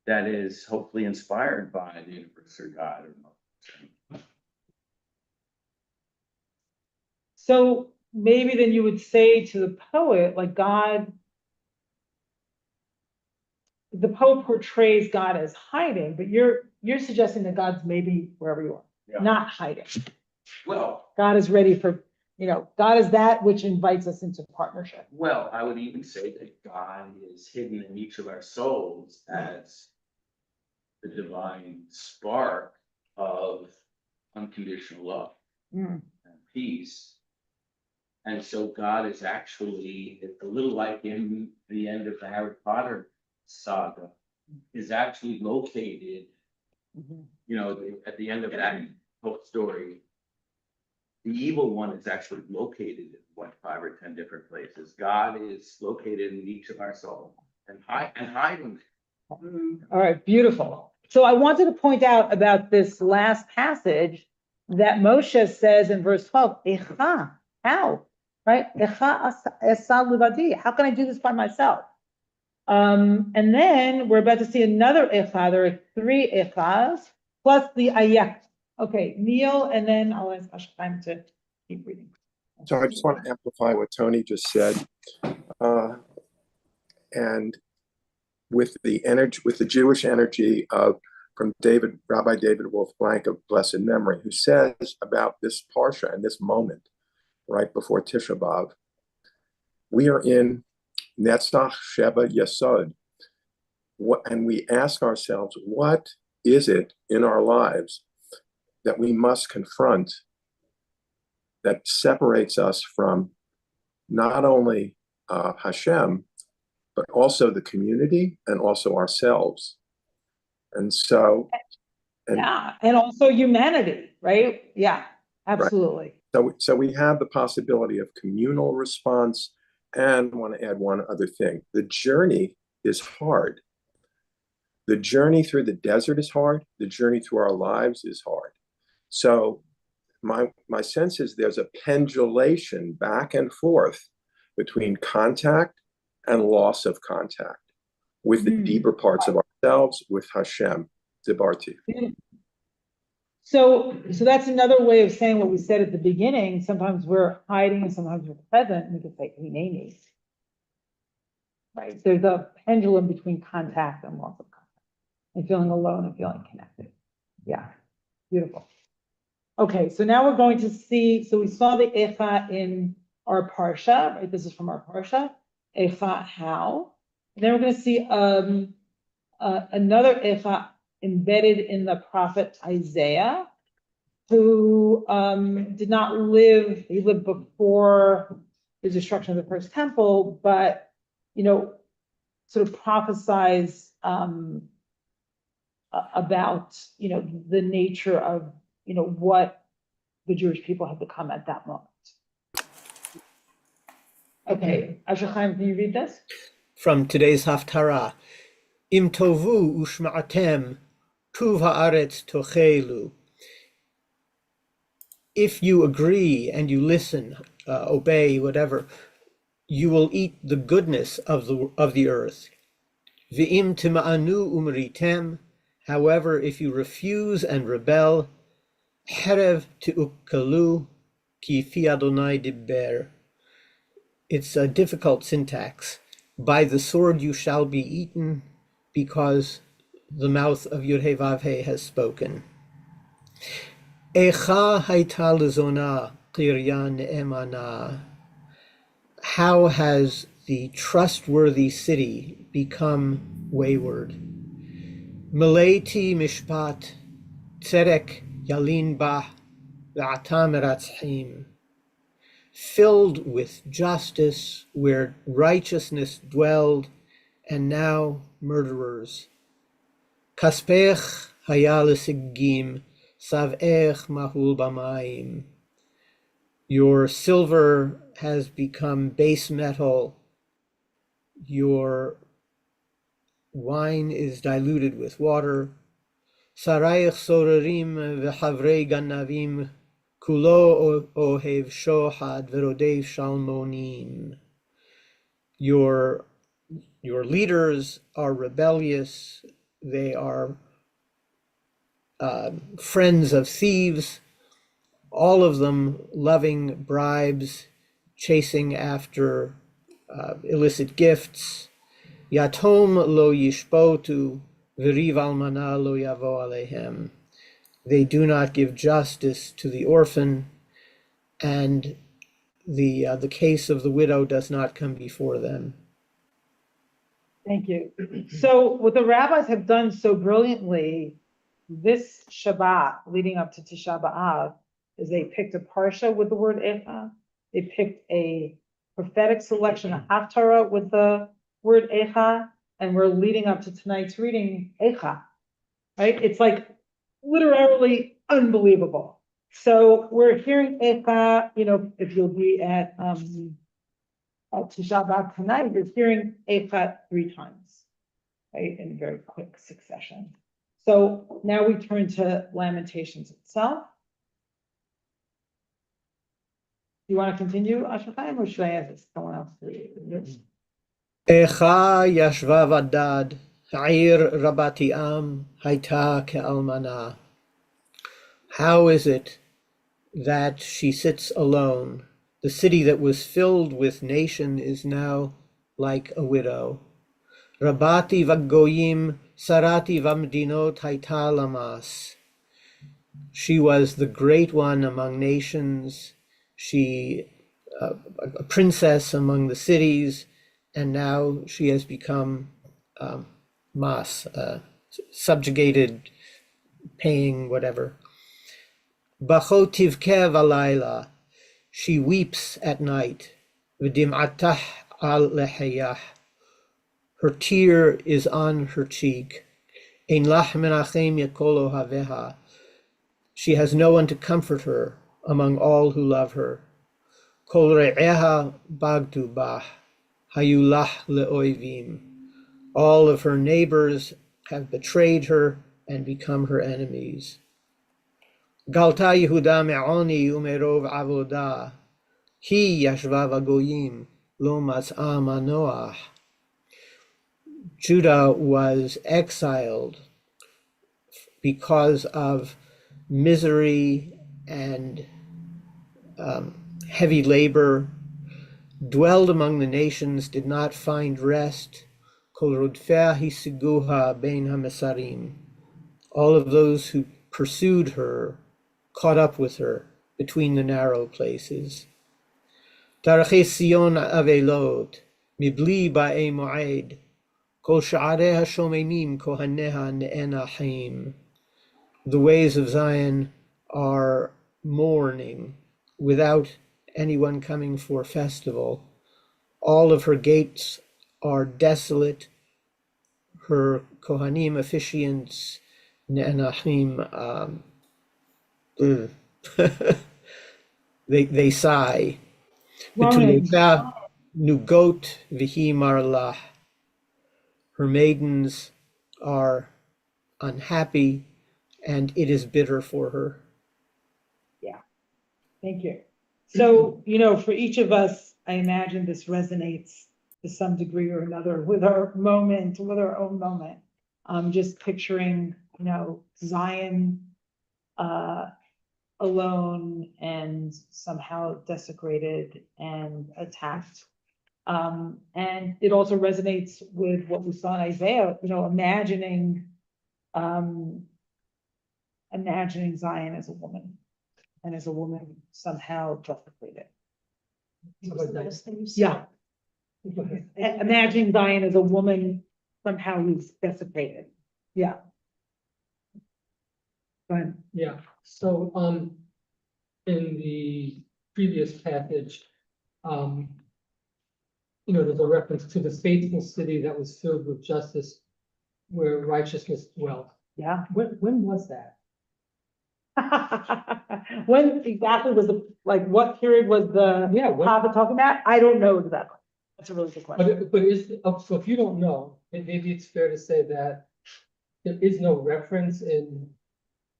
is hopefully inspired by the universe or God. So maybe then you would say to the poet, like God, the poet portrays God as hiding, but you're suggesting that God's maybe wherever you are, not hiding. Well, God is ready for, God is that which invites us into partnership. well, I would even say that God is hidden in each of our souls as the divine spark of unconditional love and peace. And so God is actually, it's a little like in the end of the Harry Potter saga, is actually located, at the end of that whole story, the evil one is actually located in 5 or 10 different places. God is located in each of our souls and hiding. All right, beautiful. So I wanted to point out about this last passage that Moshe says in verse 12, Echa, how? Right? Echa esa levadi. How can I do this by myself? And then we're about to see another Echa. There are 3 Echas plus the Ayak. Okay, Neil, and then I'll ask Ashkaim to keep reading. So I just want to amplify what Tony just said. And with the energy, with the Jewish energy from Rabbi David Wolf Blank of blessed memory, who says about this parsha and this moment right before Tisha B'Av, we are in Netzach Sheva Yesod, and we ask ourselves, what is it in our lives that we must confront that separates us from not only Hashem, but also the community and also ourselves. And so, and also humanity, right? Yeah, absolutely. Right. So we have the possibility of communal response, and I want to add one other thing. The journey is hard. The journey through the desert is hard. The journey through our lives is hard. So my sense is there's a pendulation back and forth between contact and loss of contact with the deeper parts of ourselves, with Hashem. Dibarti. So that's another way of saying what we said at the beginning. Sometimes we're hiding and sometimes we're present. And we could say hineni. Right? There's a pendulum between contact and loss of contact, and feeling alone and feeling connected. Yeah, beautiful. Okay, so now we're going to see. So we saw the echa in our parsha. Right? This is from our parsha. Echa how? And then we're going to see another echa embedded in the prophet Isaiah, who did not live, he lived before the destruction of the first temple, but, sort of prophesies about, the nature of, what the Jewish people had become at that moment. Okay, Asher Chaim, can you read this? From today's Haftarah. Im tovu ushma'atem tuv haaretz tochelu. If you agree and you listen, obey, whatever, you will eat the goodness of the earth. V'im tima'anu umritem. However, if you refuse and rebel, herev ti'ukalu ki fi Adonai dibber. It's a difficult syntax. By the sword you shall be eaten, because the mouth of Yud-Heh-Vav-Heh has spoken. Echa hayta lezona qirya ne'emana. How has the trustworthy city become wayward? Mileti mishpat tzedek yalin bah v'ata meratzchim. Filled with justice, where righteousness dwelled, and now murderers. Kaspech haya l'sigim, sav'ech mahul b'mayim. Your silver has become base metal. Your wine is diluted with water. Sarayich sorerim v'chavrei ganavim, kulo ohev shohad v'rodev shalmonim. Your leaders are rebellious. They are friends of thieves, all of them loving bribes, chasing after illicit gifts. Yatom lo yishpotu v'riv almana lo yavo alehem. They do not give justice to the orphan, and the case of the widow does not come before them. Thank you. So what the rabbis have done so brilliantly this Shabbat leading up to Tisha B'Av is they picked a parsha with the word Echa. They picked a prophetic selection, a Haftarah with the word Echa, and we're leading up to tonight's reading Echa, right? It's like literally unbelievable. So we're hearing Echa, if you'll be at Tisha B'Av tonight, you're hearing Echa 3 times, right, in very quick succession. So now we turn to Lamentations itself. You want to continue, Asher Chaim, or should I ask someone else to read it? Echa yashva vadad, ha'ir rabati am, hayta ke'almana. How is it that she sits alone? The city that was filled with nation is now like a widow. Rabati vagoyim, sarati vamdinot hayta lamas. She was the great one among nations. She, a princess among the cities, and now she has become mas, subjugated, paying whatever. Bachot tivkeh v'layla. She weeps at night. V'dim'atah al lehayah. Her tear is on her cheek. Ein lach menachem yakol ohaveha. She has no one to comfort her among all who love her. Kol re'eha bagdu bah, hayulah le'oivim. All of her neighbors have betrayed her and become her enemies. Galta Yehuda me'oni umerov avodah, hi yashva vagoyim lo matzah manoach. Judah was exiled because of misery and heavy labor, dwelled among the nations, did not find rest. Kol rodfea hisiguha bein hamesarim. All of those who pursued her caught up with her between the narrow places. Tarache Sion avelot, mibli ba'e mo'ed, kol sha'areha shomemim kohaneha ne'enahim. The ways of Zion are mourning without anyone coming for festival. All of her gates are desolate. Her Kohanim officiants, Ne'anachim, they sigh. Betulota nugot vihi marlah. Her maidens are unhappy, and it is bitter for her. Yeah, thank you. So, you know, for each of us, I imagine this resonates to some degree or another with our moment, with our own moment. Just picturing, you know, Zion alone and somehow desecrated and attacked. And it also resonates with what we saw in Isaiah, you know, imagining Zion as a woman, and as a woman somehow desecrated. Yeah. Imagining Zion as a woman somehow who's desecrated. Yeah. Go ahead. Yeah, so, in the previous passage, you know, there's a reference to the faithful city that was filled with justice, where righteousness dwelt. Yeah. When was that? When exactly was what period was the prophet talking about? I don't know exactly. That's a really good question. So if you don't know, maybe it's fair to say that there is no reference in,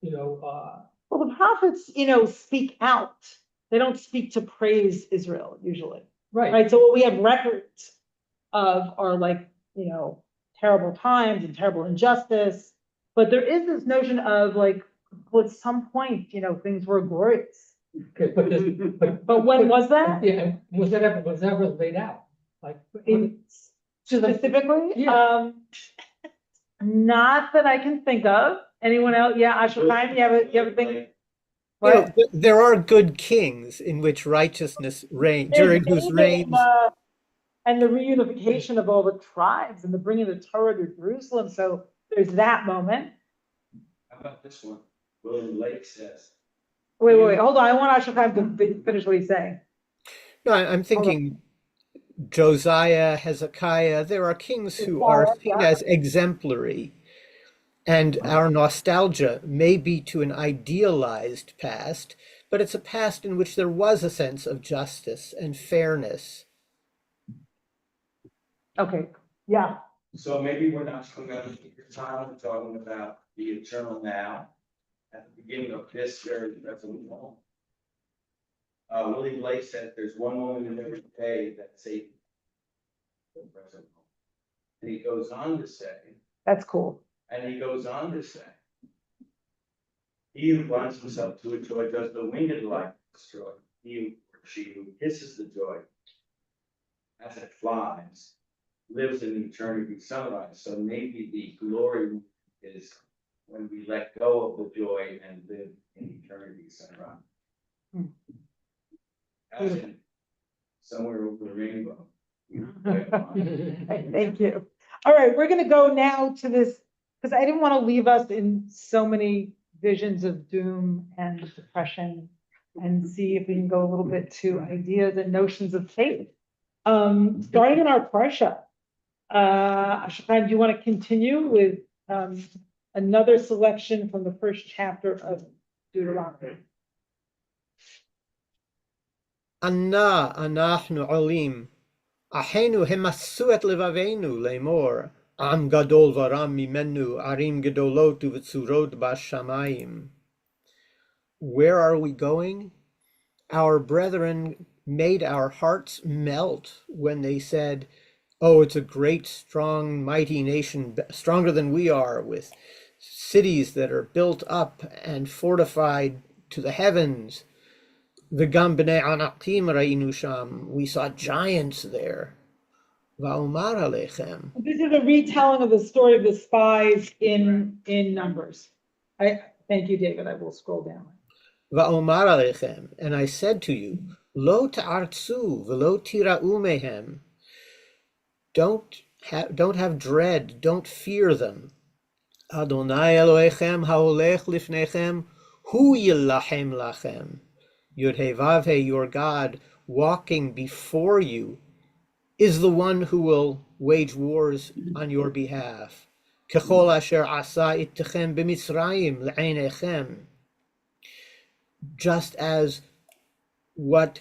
you know, Well, the prophets, you know, speak out. They don't speak to praise Israel usually. Right. So what we have records of are you know, terrible times and terrible injustice. But there is this notion of well, at some point, you know, things were glorious. Okay, but when was that? Yeah, was that ever laid out? Specifically? Yeah. Not that I can think of. Anyone else? Yeah, Ashokheim, you have a thing? You know, there are good kings in which righteousness reign, during whose reigns. And the reunification of all the tribes and the bringing the Torah to Jerusalem. So there's that moment. How about this one? William Lake says. Wait, hold on. I want Ashokheim to finish what he's saying. No, I'm thinking Josiah, Hezekiah. There are kings who are seen as exemplary. And our nostalgia may be to an idealized past, but it's a past in which there was a sense of justice and fairness. Okay, yeah. So maybe we're not talking about the eternal now at the beginning of this very present moment. William Blake said there's one moment in every day that's Satan. Present moment. And he goes on to say, that's cool. And he goes on to say, he who binds himself to a joy does the winged life destroy. He or she who kisses the joy as it flies lives in eternity sunrise. So maybe the glory is when we let go of the joy and live in eternity sunrise. As in somewhere over the rainbow. Thank you. All right, we're going to go now to this, because I didn't want to leave us in so many visions of doom and depression, and see if we can go a little bit to ideas and notions of faith. Starting in our parsha, Ashokheim, do you want to continue with another selection from the first chapter of Deuteronomy? Anna anachnu olim, ahenu hemassu et levavenu lemor, am gadol varam mimenu, arim gedolot uvetzurot bashamayim. Where are we going? Our brethren made our hearts melt when they said, oh, it's a great, strong, mighty nation, stronger than we are, with cities that are built up and fortified to the heavens. V'gam b'nei anakim ra'inu sham. We saw giants there. Va'omar alechem. This is a retelling of the story of the spies in Numbers. Thank you, David. I will scroll down. Va'omar alechem. And I said to you, Lo ta'artzu v'lo tira'u mehem. Don't have dread, don't fear them. Adonai Elohechem ha'olech lifnechem, hu yilahem lachem. Yud-Heh-Vav-Heh, your God, walking before you, is the one who will wage wars on your behalf. Kechol asher asa ittechem b'Mitzrayim le'einechem. Just as what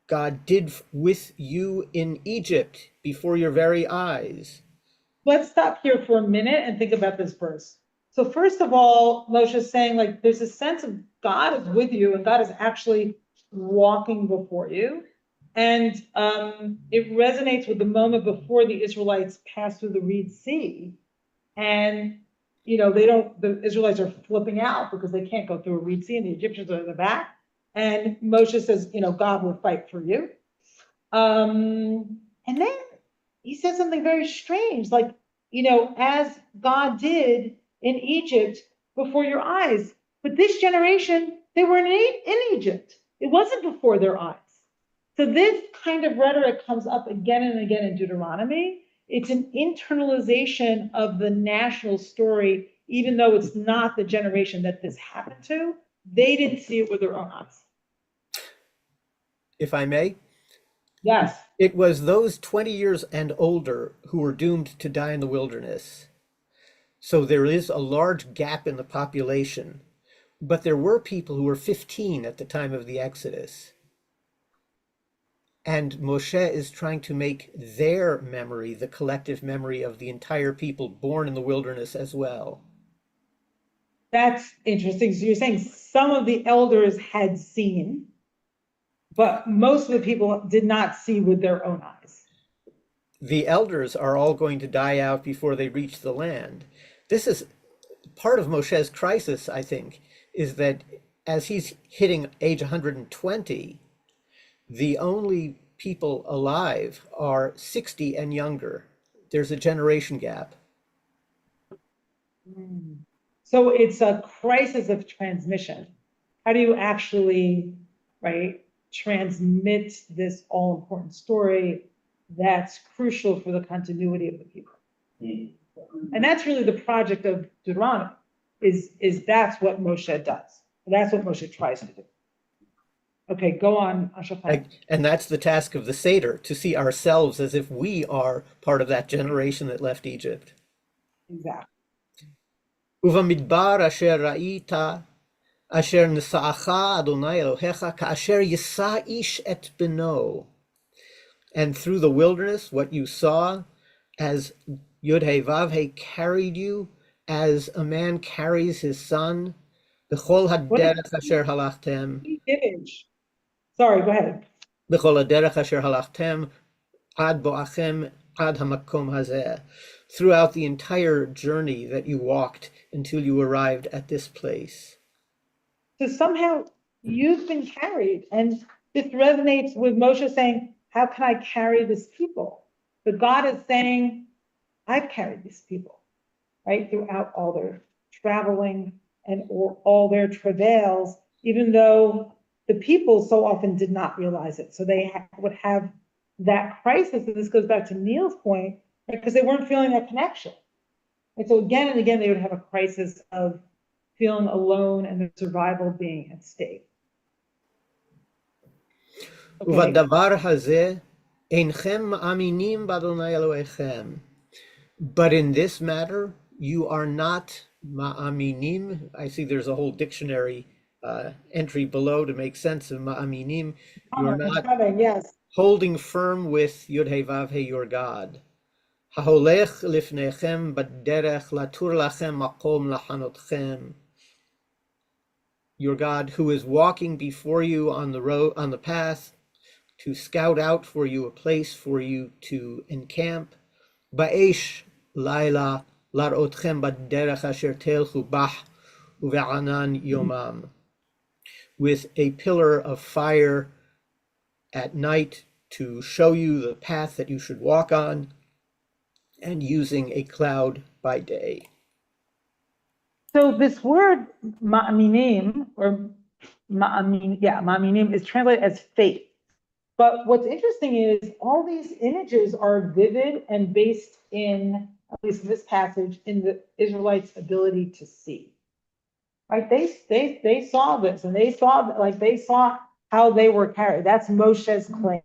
God did with you in Egypt before your very eyes. Let's stop here for a minute and think about this verse. So first of all, Moshe is saying, like, there's a sense of God is with you and God is actually walking before you. And it resonates with the moment before the Israelites passed through the Red Sea. And, the Israelites are flipping out because they can't go through a Red Sea and the Egyptians are in the back. And Moshe says, God will fight for you. And then he says something very strange, like, as God did in Egypt before your eyes. But this generation, they were in Egypt. It wasn't before their eyes. So this kind of rhetoric comes up again and again in Deuteronomy. It's an internalization of the national story, even though it's not the generation that this happened to. They didn't see it with their own eyes. If I may? Yes. It was those 20 years and older who were doomed to die in the wilderness. So there is a large gap in the population, but there were people who were 15 at the time of the Exodus. And Moshe is trying to make their memory the collective memory of the entire people born in the wilderness as well. That's interesting. So you're saying some of the elders had seen, but most of the people did not see with their own eyes. The elders are all going to die out before they reach the land. This is part of Moshe's crisis, I think, is that as he's hitting age 120, the only people alive are 60 and younger. There's a generation gap. So it's a crisis of transmission. How do you actually, transmit this all-important story that's crucial for the continuity of the people? And that's really the project of Deuteronomy, is that's what Moshe does. That's what Moshe tries to do. Okay, go on, Ashafan. And that's the task of the Seder, to see ourselves as if we are part of that generation that left Egypt. Exactly. Uvamidbar asher ra'ita, asher nisa'acha Adonai Elohecha, ka'asher yisa ish et beno. And through the wilderness, what you saw, as Yud-Heh-Vav-Heh carried you, as a man carries his son, b'chol haderech asher halachtem. Image. Sorry, go ahead. B'chol haderech asher halachtem, ad bo'achem, ad hamakom hazeh. Throughout the entire journey that you walked until you arrived at this place. So somehow you've been carried, and this resonates with Moshe saying, how can I carry this people? But God is saying, I've carried these people, throughout all their traveling and all their travails, even though the people so often did not realize it. So they would have that crisis, and this goes back to Neil's point, because they weren't feeling that connection. And so again and again, they would have a crisis of feeling alone and their survival being at stake. Okay. But in this matter, you are not ma'aminim. I see there's a whole dictionary entry below to make sense of ma'aminim. You are not holding firm with Yud-Heh-Vav-Heh, your God. Haholech lifnechem baderech latur lachem makom lachanotchem. Your God, who is walking before you on the road, on the path, to scout out for you a place for you to encamp. Ba'esh laila להראותכם בדרך אשר תלכו בה ובענן יומם. With a pillar of fire at night to show you the path that you should walk on, and using a cloud by day. So this word ma'aminim, or ma'aminim is translated as faith. But what's interesting is all these images are vivid and based in, at least this passage, in the Israelites' ability to see. Right? They saw this, and they saw how they were carried. That's Moshe's claim.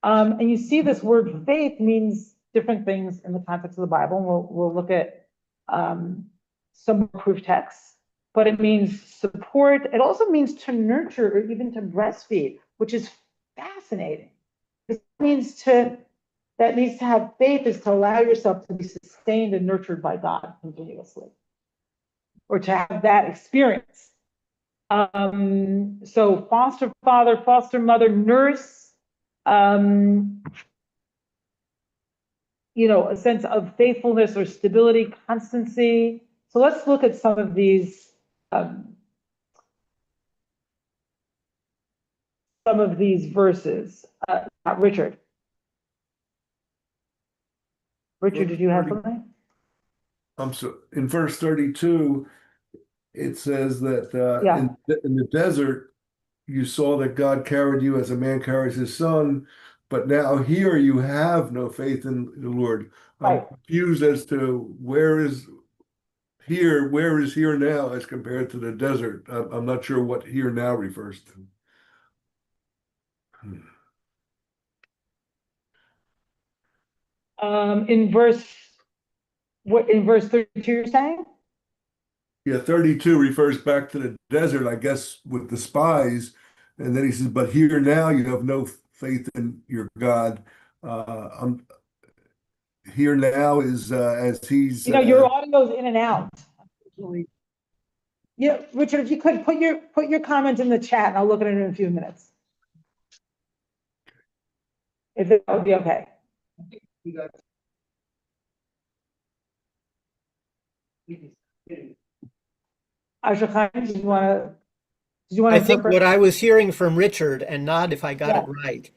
And you see this word faith means different things in the context of the Bible. We'll look at some proof texts, but it means support. It also means to nurture or even to breastfeed, which is fascinating. That means to have faith is to allow yourself to be sustained and nurtured by God continuously, or to have that experience. So foster father, foster mother, nurse, a sense of faithfulness or stability, constancy. So let's look at some of these verses. Richard, did you have something? So in verse 32, it says that in the desert, you saw that God carried you as a man carries his son, but now here you have no faith in the Lord. I'm confused as to where is here now as compared to the desert. I'm not sure what here now refers to. In verse 32 you're saying? Yeah, 32 refers back to the desert, I guess, with the spies. And then he says, but here now you have no faith in your God. Here now is as he's... your audio's in and out. Yeah, Richard, if you could put your comment in the chat and I'll look at it in a few minutes. If that would be okay. Asha, did you want to I think what I was hearing from Richard, and nod if I got it right,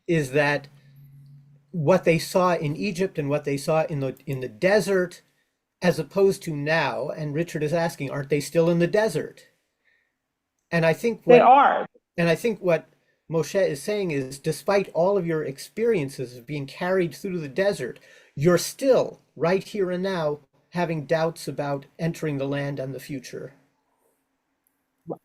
is that what they saw in Egypt and what they saw in the desert, as opposed to now, and Richard is asking, aren't they still in the desert? And I think they are. And I think what Moshe is saying is, despite all of your experiences of being carried through the desert, you're still right here and now having doubts about entering the land and the future. Right.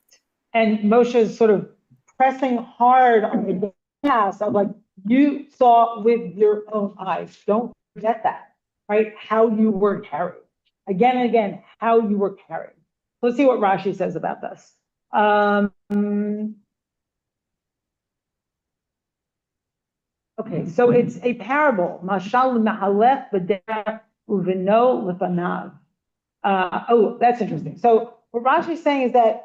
And Moshe is sort of pressing hard on the past of like, you saw with your own eyes. Don't forget that, right? How you were carried. Again and again, how you were carried. Let's see what Rashi says about this. Okay, so it's a parable. Mashal ma'alech b'derech uvino lefanav. Oh, that's interesting. So what Rashi is saying is that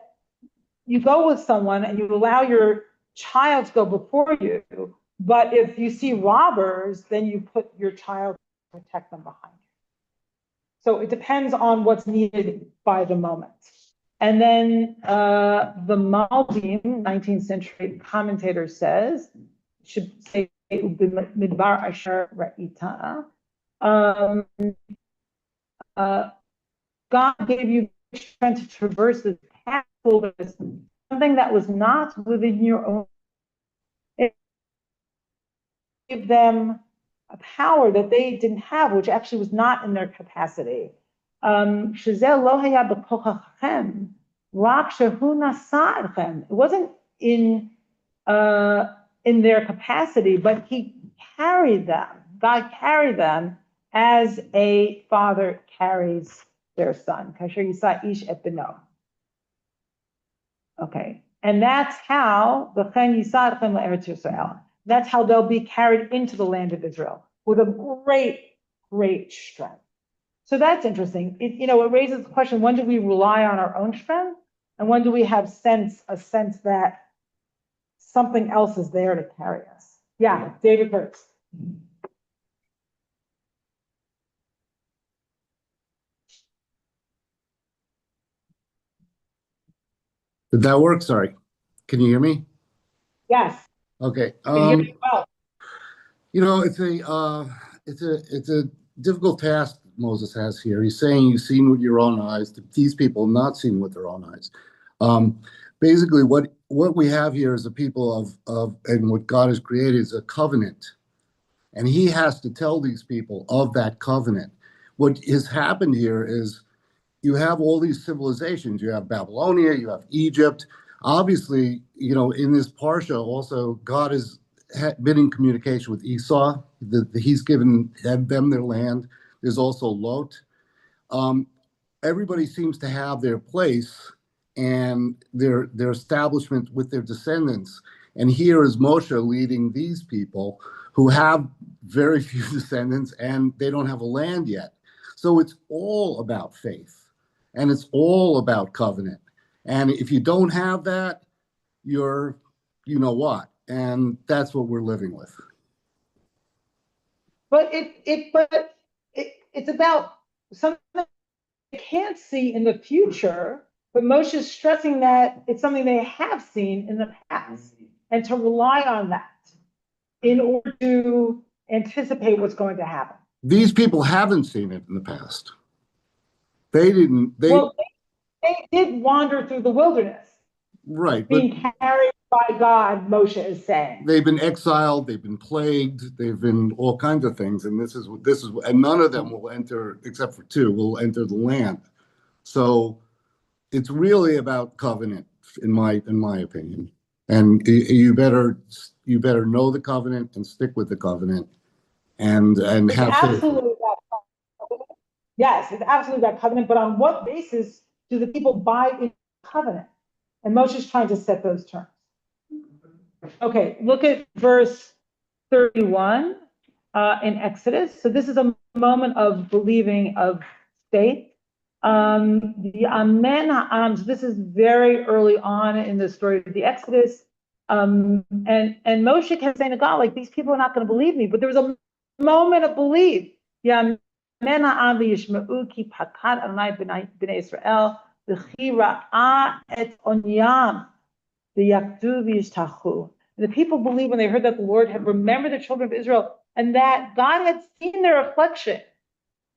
you go with someone and you allow your child to go before you, but if you see robbers, then you put your child to protect them behind you. So it depends on what's needed by the moment. And then the Malbim, 19th century commentator says, should say, midbar asher ra'ita. God gave you strength to traverse this path, something that was not within your own. It gave them a power that they didn't have, which actually was not in their capacity. It wasn't in their capacity, but he carried them. God carried them as a father carries their son. Okay, and that's how that's how they'll be carried into the land of Israel with a great strength. So that's interesting. It raises the question: when do we rely on our own strength, and when do we have a sense that something else is there to carry us? Yeah, David Kurtz. Did that work? Sorry. Can you hear me? Yes. Okay. Can you hear me well? You know, it's a difficult task Moses has here. He's saying you've seen with your own eyes. These people not seen with their own eyes. Basically, what we have here is a people of and what God has created is a covenant, and He has to tell these people of that covenant. What has happened here is you have all these civilizations. You have Babylonia, you have Egypt. Obviously, you know, in this parsha also, God has been in communication with Esau. He's given them their land. There's also Lot. Everybody seems to have their place and their establishment with their descendants. And here is Moshe leading these people who have very few descendants and they don't have a land yet. So it's all about faith. And it's all about covenant. And if you don't have that, you're, you know what? And that's what we're living with. But it's about something they can't see in the future, but Moshe is stressing that it's something they have seen in the past, and to rely on that in order to anticipate what's going to happen. These people haven't seen it in the past. They didn't. Well, they did wander through the wilderness, right, being carried by God. Moshe is saying they've been exiled, they've been plagued, they've been all kinds of things, and this is, and none of them will enter, except for two, will enter the land. So it's really about covenant, in my opinion. And you better know the covenant and stick with the covenant, and it's have absolutely that covenant. Yes, it's absolutely that covenant. But on what basis do the people buy into the covenant? And Moshe's trying to set those terms. Okay, look at verse 31 in Exodus. So this is a moment of believing, of faith. The Amen Ha'am, so this is very early on in the story of the Exodus. And Moshe kept saying to God, like, these people are not going to believe me. But there was a moment of belief. The Amen Ha'am v'yishma'u ki pakad Adonai b'nai Yisrael v'chi ra'a et onyam v'yakdu v'yishtachu. The people believed when they heard that the Lord had remembered the children of Israel and that God had seen their affliction.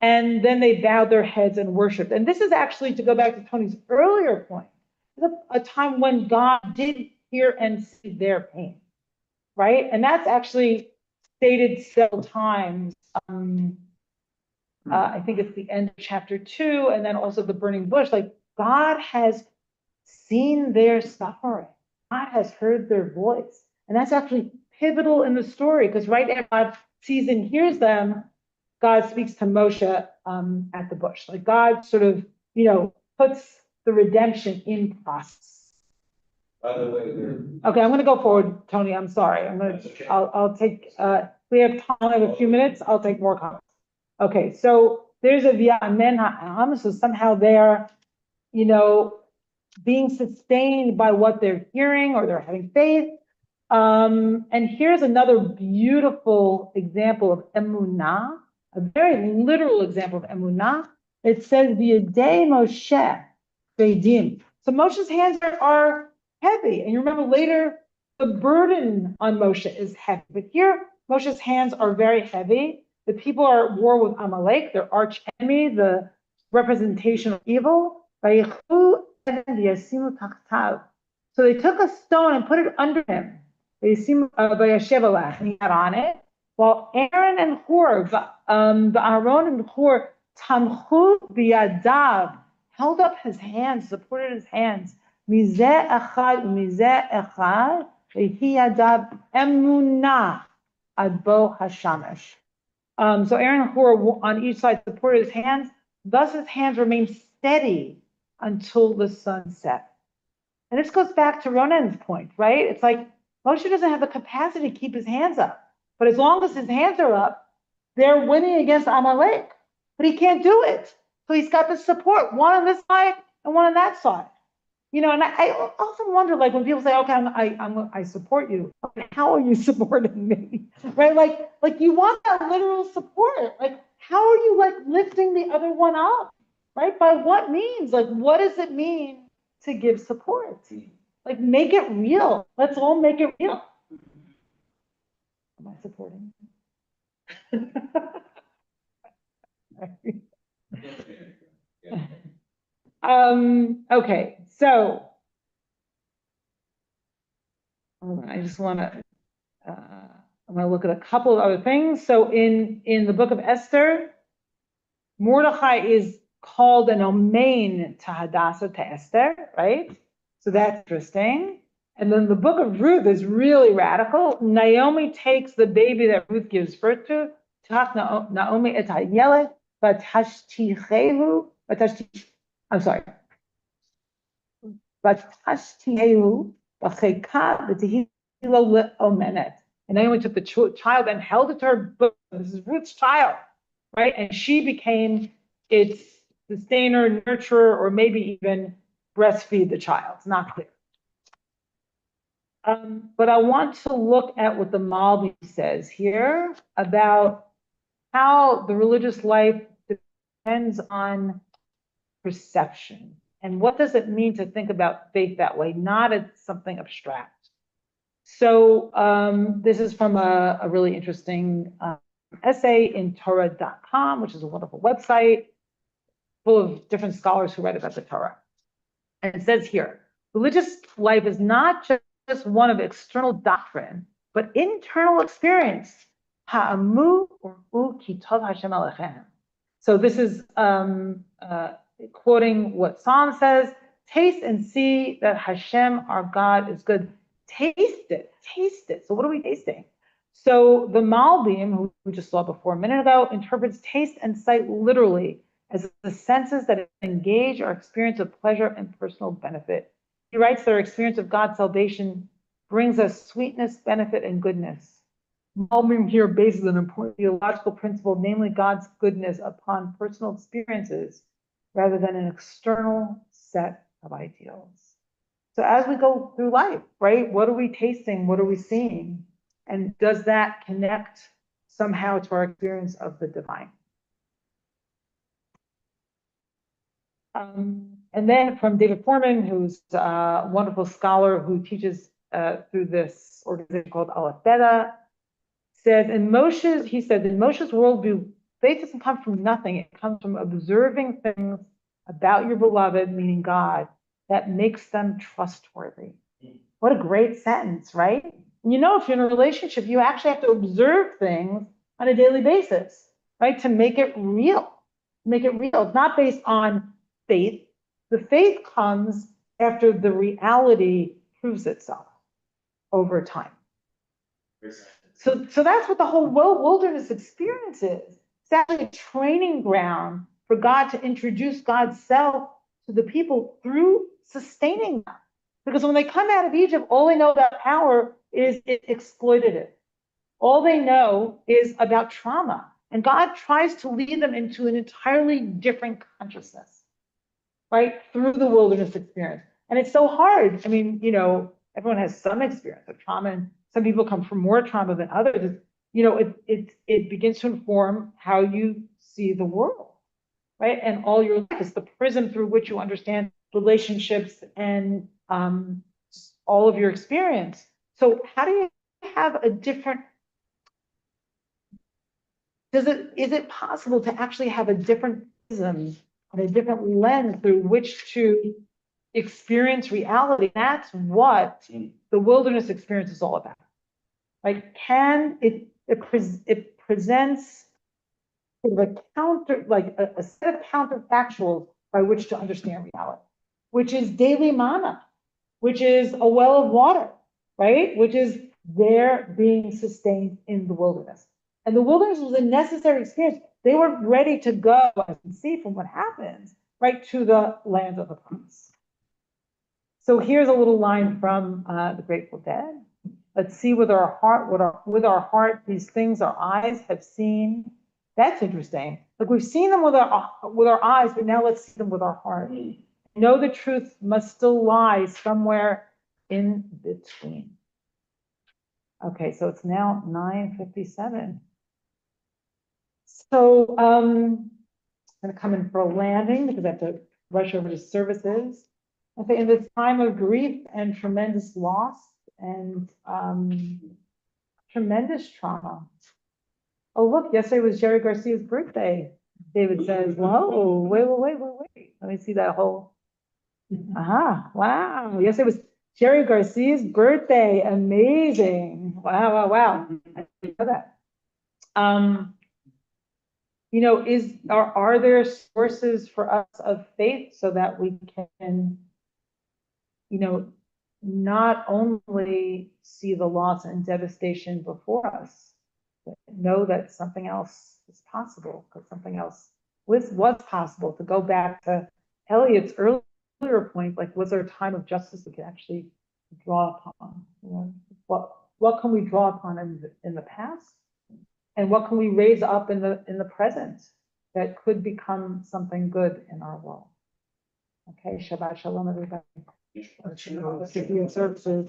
And then they bowed their heads and worshiped. And this is actually, to go back to Tony's earlier point, a time when God did hear and see their pain, right? And that's actually stated several times. I think it's the end of chapter 2, and then also the burning bush. Like, God has seen their suffering. God has heard their voice. And that's actually pivotal in the story, because right after God sees and hears them, God speaks to Moshe at the bush. Like, God sort of, puts the redemption in process. By the way, okay, I'm going to go forward, Tony. I'm sorry. I'll take. We have time. I have a few minutes. I'll take more comments. Okay, so there's a via amen ha'am. So somehow they're, being sustained by what they're hearing, or they're having faith. And here's another beautiful example of emunah, a very literal example of emunah. It says, "V'yedei Moshe veidim." So Moshe's hands are heavy, and you remember later the burden on Moshe is heavy. But here, Moshe's hands are very heavy. The people are at war with Amalek, their arch enemy, the representation of evil. So they took a stone and put it under him. And he had on it. While Aaron and Hur, the Aaron and Hur, tamchu biyadav, held up his hands, supported his hands. Mizeh echad umizeh echad, v'hiyadav emunah adbo hashamash. So Aaron and Hur on each side supported his hands. Thus his hands remained steady until the sun set. And this goes back to Ronen's point, right? It's like Moshe doesn't have the capacity to keep his hands up. But as long as his hands are up, they're winning against Amalek. But he can't do it. So he's got the support, one on this side and one on that side. And I often wonder, like, when people say, okay, I support you. Okay, how are you supporting me? Right? Like you want that literal support. Like, how are you, like, lifting the other one up? Right? By what means? Like, what does it mean to give support. Like, make it real. Let's all make it real. Am I supporting? Okay, so I just want to I'm going to look at a couple of other things. So in the book of Esther, Mordechai is called an omein to Hadassah, to Esther, right? So that's interesting. And then the book of Ruth is really radical. Naomi takes the baby that Ruth gives birth to, Naomi et hayeled, I'm sorry. Vatashtihehu b'cheka v'tehilo omenet. And Naomi took the child and held it to her bosom. This is Ruth's child, right? And she became its sustainer, nurturer, or maybe even breastfeed the child. It's not clear. But I want to look at what the Malbi says here about how the religious life depends on perception. And what does it mean to think about faith that way, not as something abstract? So this is from a really interesting essay in Torah.com, which is a wonderful website full of different scholars who write about the Torah. And it says here, religious life is not just one of external doctrine, but internal experience. Ha'amu ur'u ki tov Hashem alechem. So this is quoting what Psalm says, taste and see that Hashem, our God, is good. Taste it, taste it. So what are we tasting? So the Malbim, who we just saw before a minute ago, interprets taste and sight literally as the senses that engage our experience of pleasure and personal benefit. He writes that our experience of God's salvation brings us sweetness, benefit, and goodness. Malbim here bases an important theological principle, namely God's goodness, upon personal experiences rather than an external set of ideals. So as we go through life, right, what are we tasting? What are we seeing? And does that connect somehow to our experience of the divine? And then from David Foreman, who's a wonderful scholar who teaches through this organization called Aleph Beta, says in Moshe's worldview, faith doesn't come from nothing. It comes from observing things about your beloved, meaning God, that makes them trustworthy. What a great sentence, right? And you know, if you're in a relationship, you actually have to observe things on a daily basis, right? To make it real. Make it real. It's not based on faith. The faith comes after the reality proves itself over time. So that's what the whole wilderness experience is. It's actually a training ground for God to introduce God's self to the people through sustaining them. Because when they come out of Egypt, all they know about power is it's exploitative. All they know is about trauma. And God tries to lead them into an entirely different consciousness, right? Through the wilderness experience. And it's so hard. I mean, you know, everyone has some experience of trauma, and some people come from more trauma than others. You know, it begins to inform how you see the world, right? And all your life is the prism through which you understand relationships and all of your experience. So how do you have a different, is it possible to actually have a different prism and a different lens through which to experience reality? That's what the wilderness experience is all about. Like, it presents sort of a counter, like a set of counterfactuals by which to understand reality, which is daily manna, which is a well of water, right? Which is there being sustained in the wilderness. And the wilderness was a necessary experience. They were ready to go, as you can see from what happens, right, to the land of the promise. So here's a little line from the Grateful Dead. Let's see with our heart, these things our eyes have seen. That's interesting. Like, we've seen them with our eyes, but now let's see them with our heart. Know the truth must still lie somewhere in between. Okay, so it's now 9:57. So I'm going to come in for a landing because I have to rush over to services. Okay, in this time of grief and tremendous loss and tremendous trauma. Oh, look, yesterday was Jerry Garcia's birthday. David says, whoa, wait. Let me see that whole. Wow. Yesterday was Jerry Garcia's birthday. Amazing. Wow. I didn't know that. You know, are there sources for us of faith so that we can, you know, not only see the loss and devastation before us, but know that something else is possible, because something else was possible. To go back to Eliot's earlier point, like, was there a time of justice we could actually draw upon? You know, what can we draw upon in the past, and what can we raise up in the present that could become something good in our world? Okay, Shabbat Shalom, everybody. Services.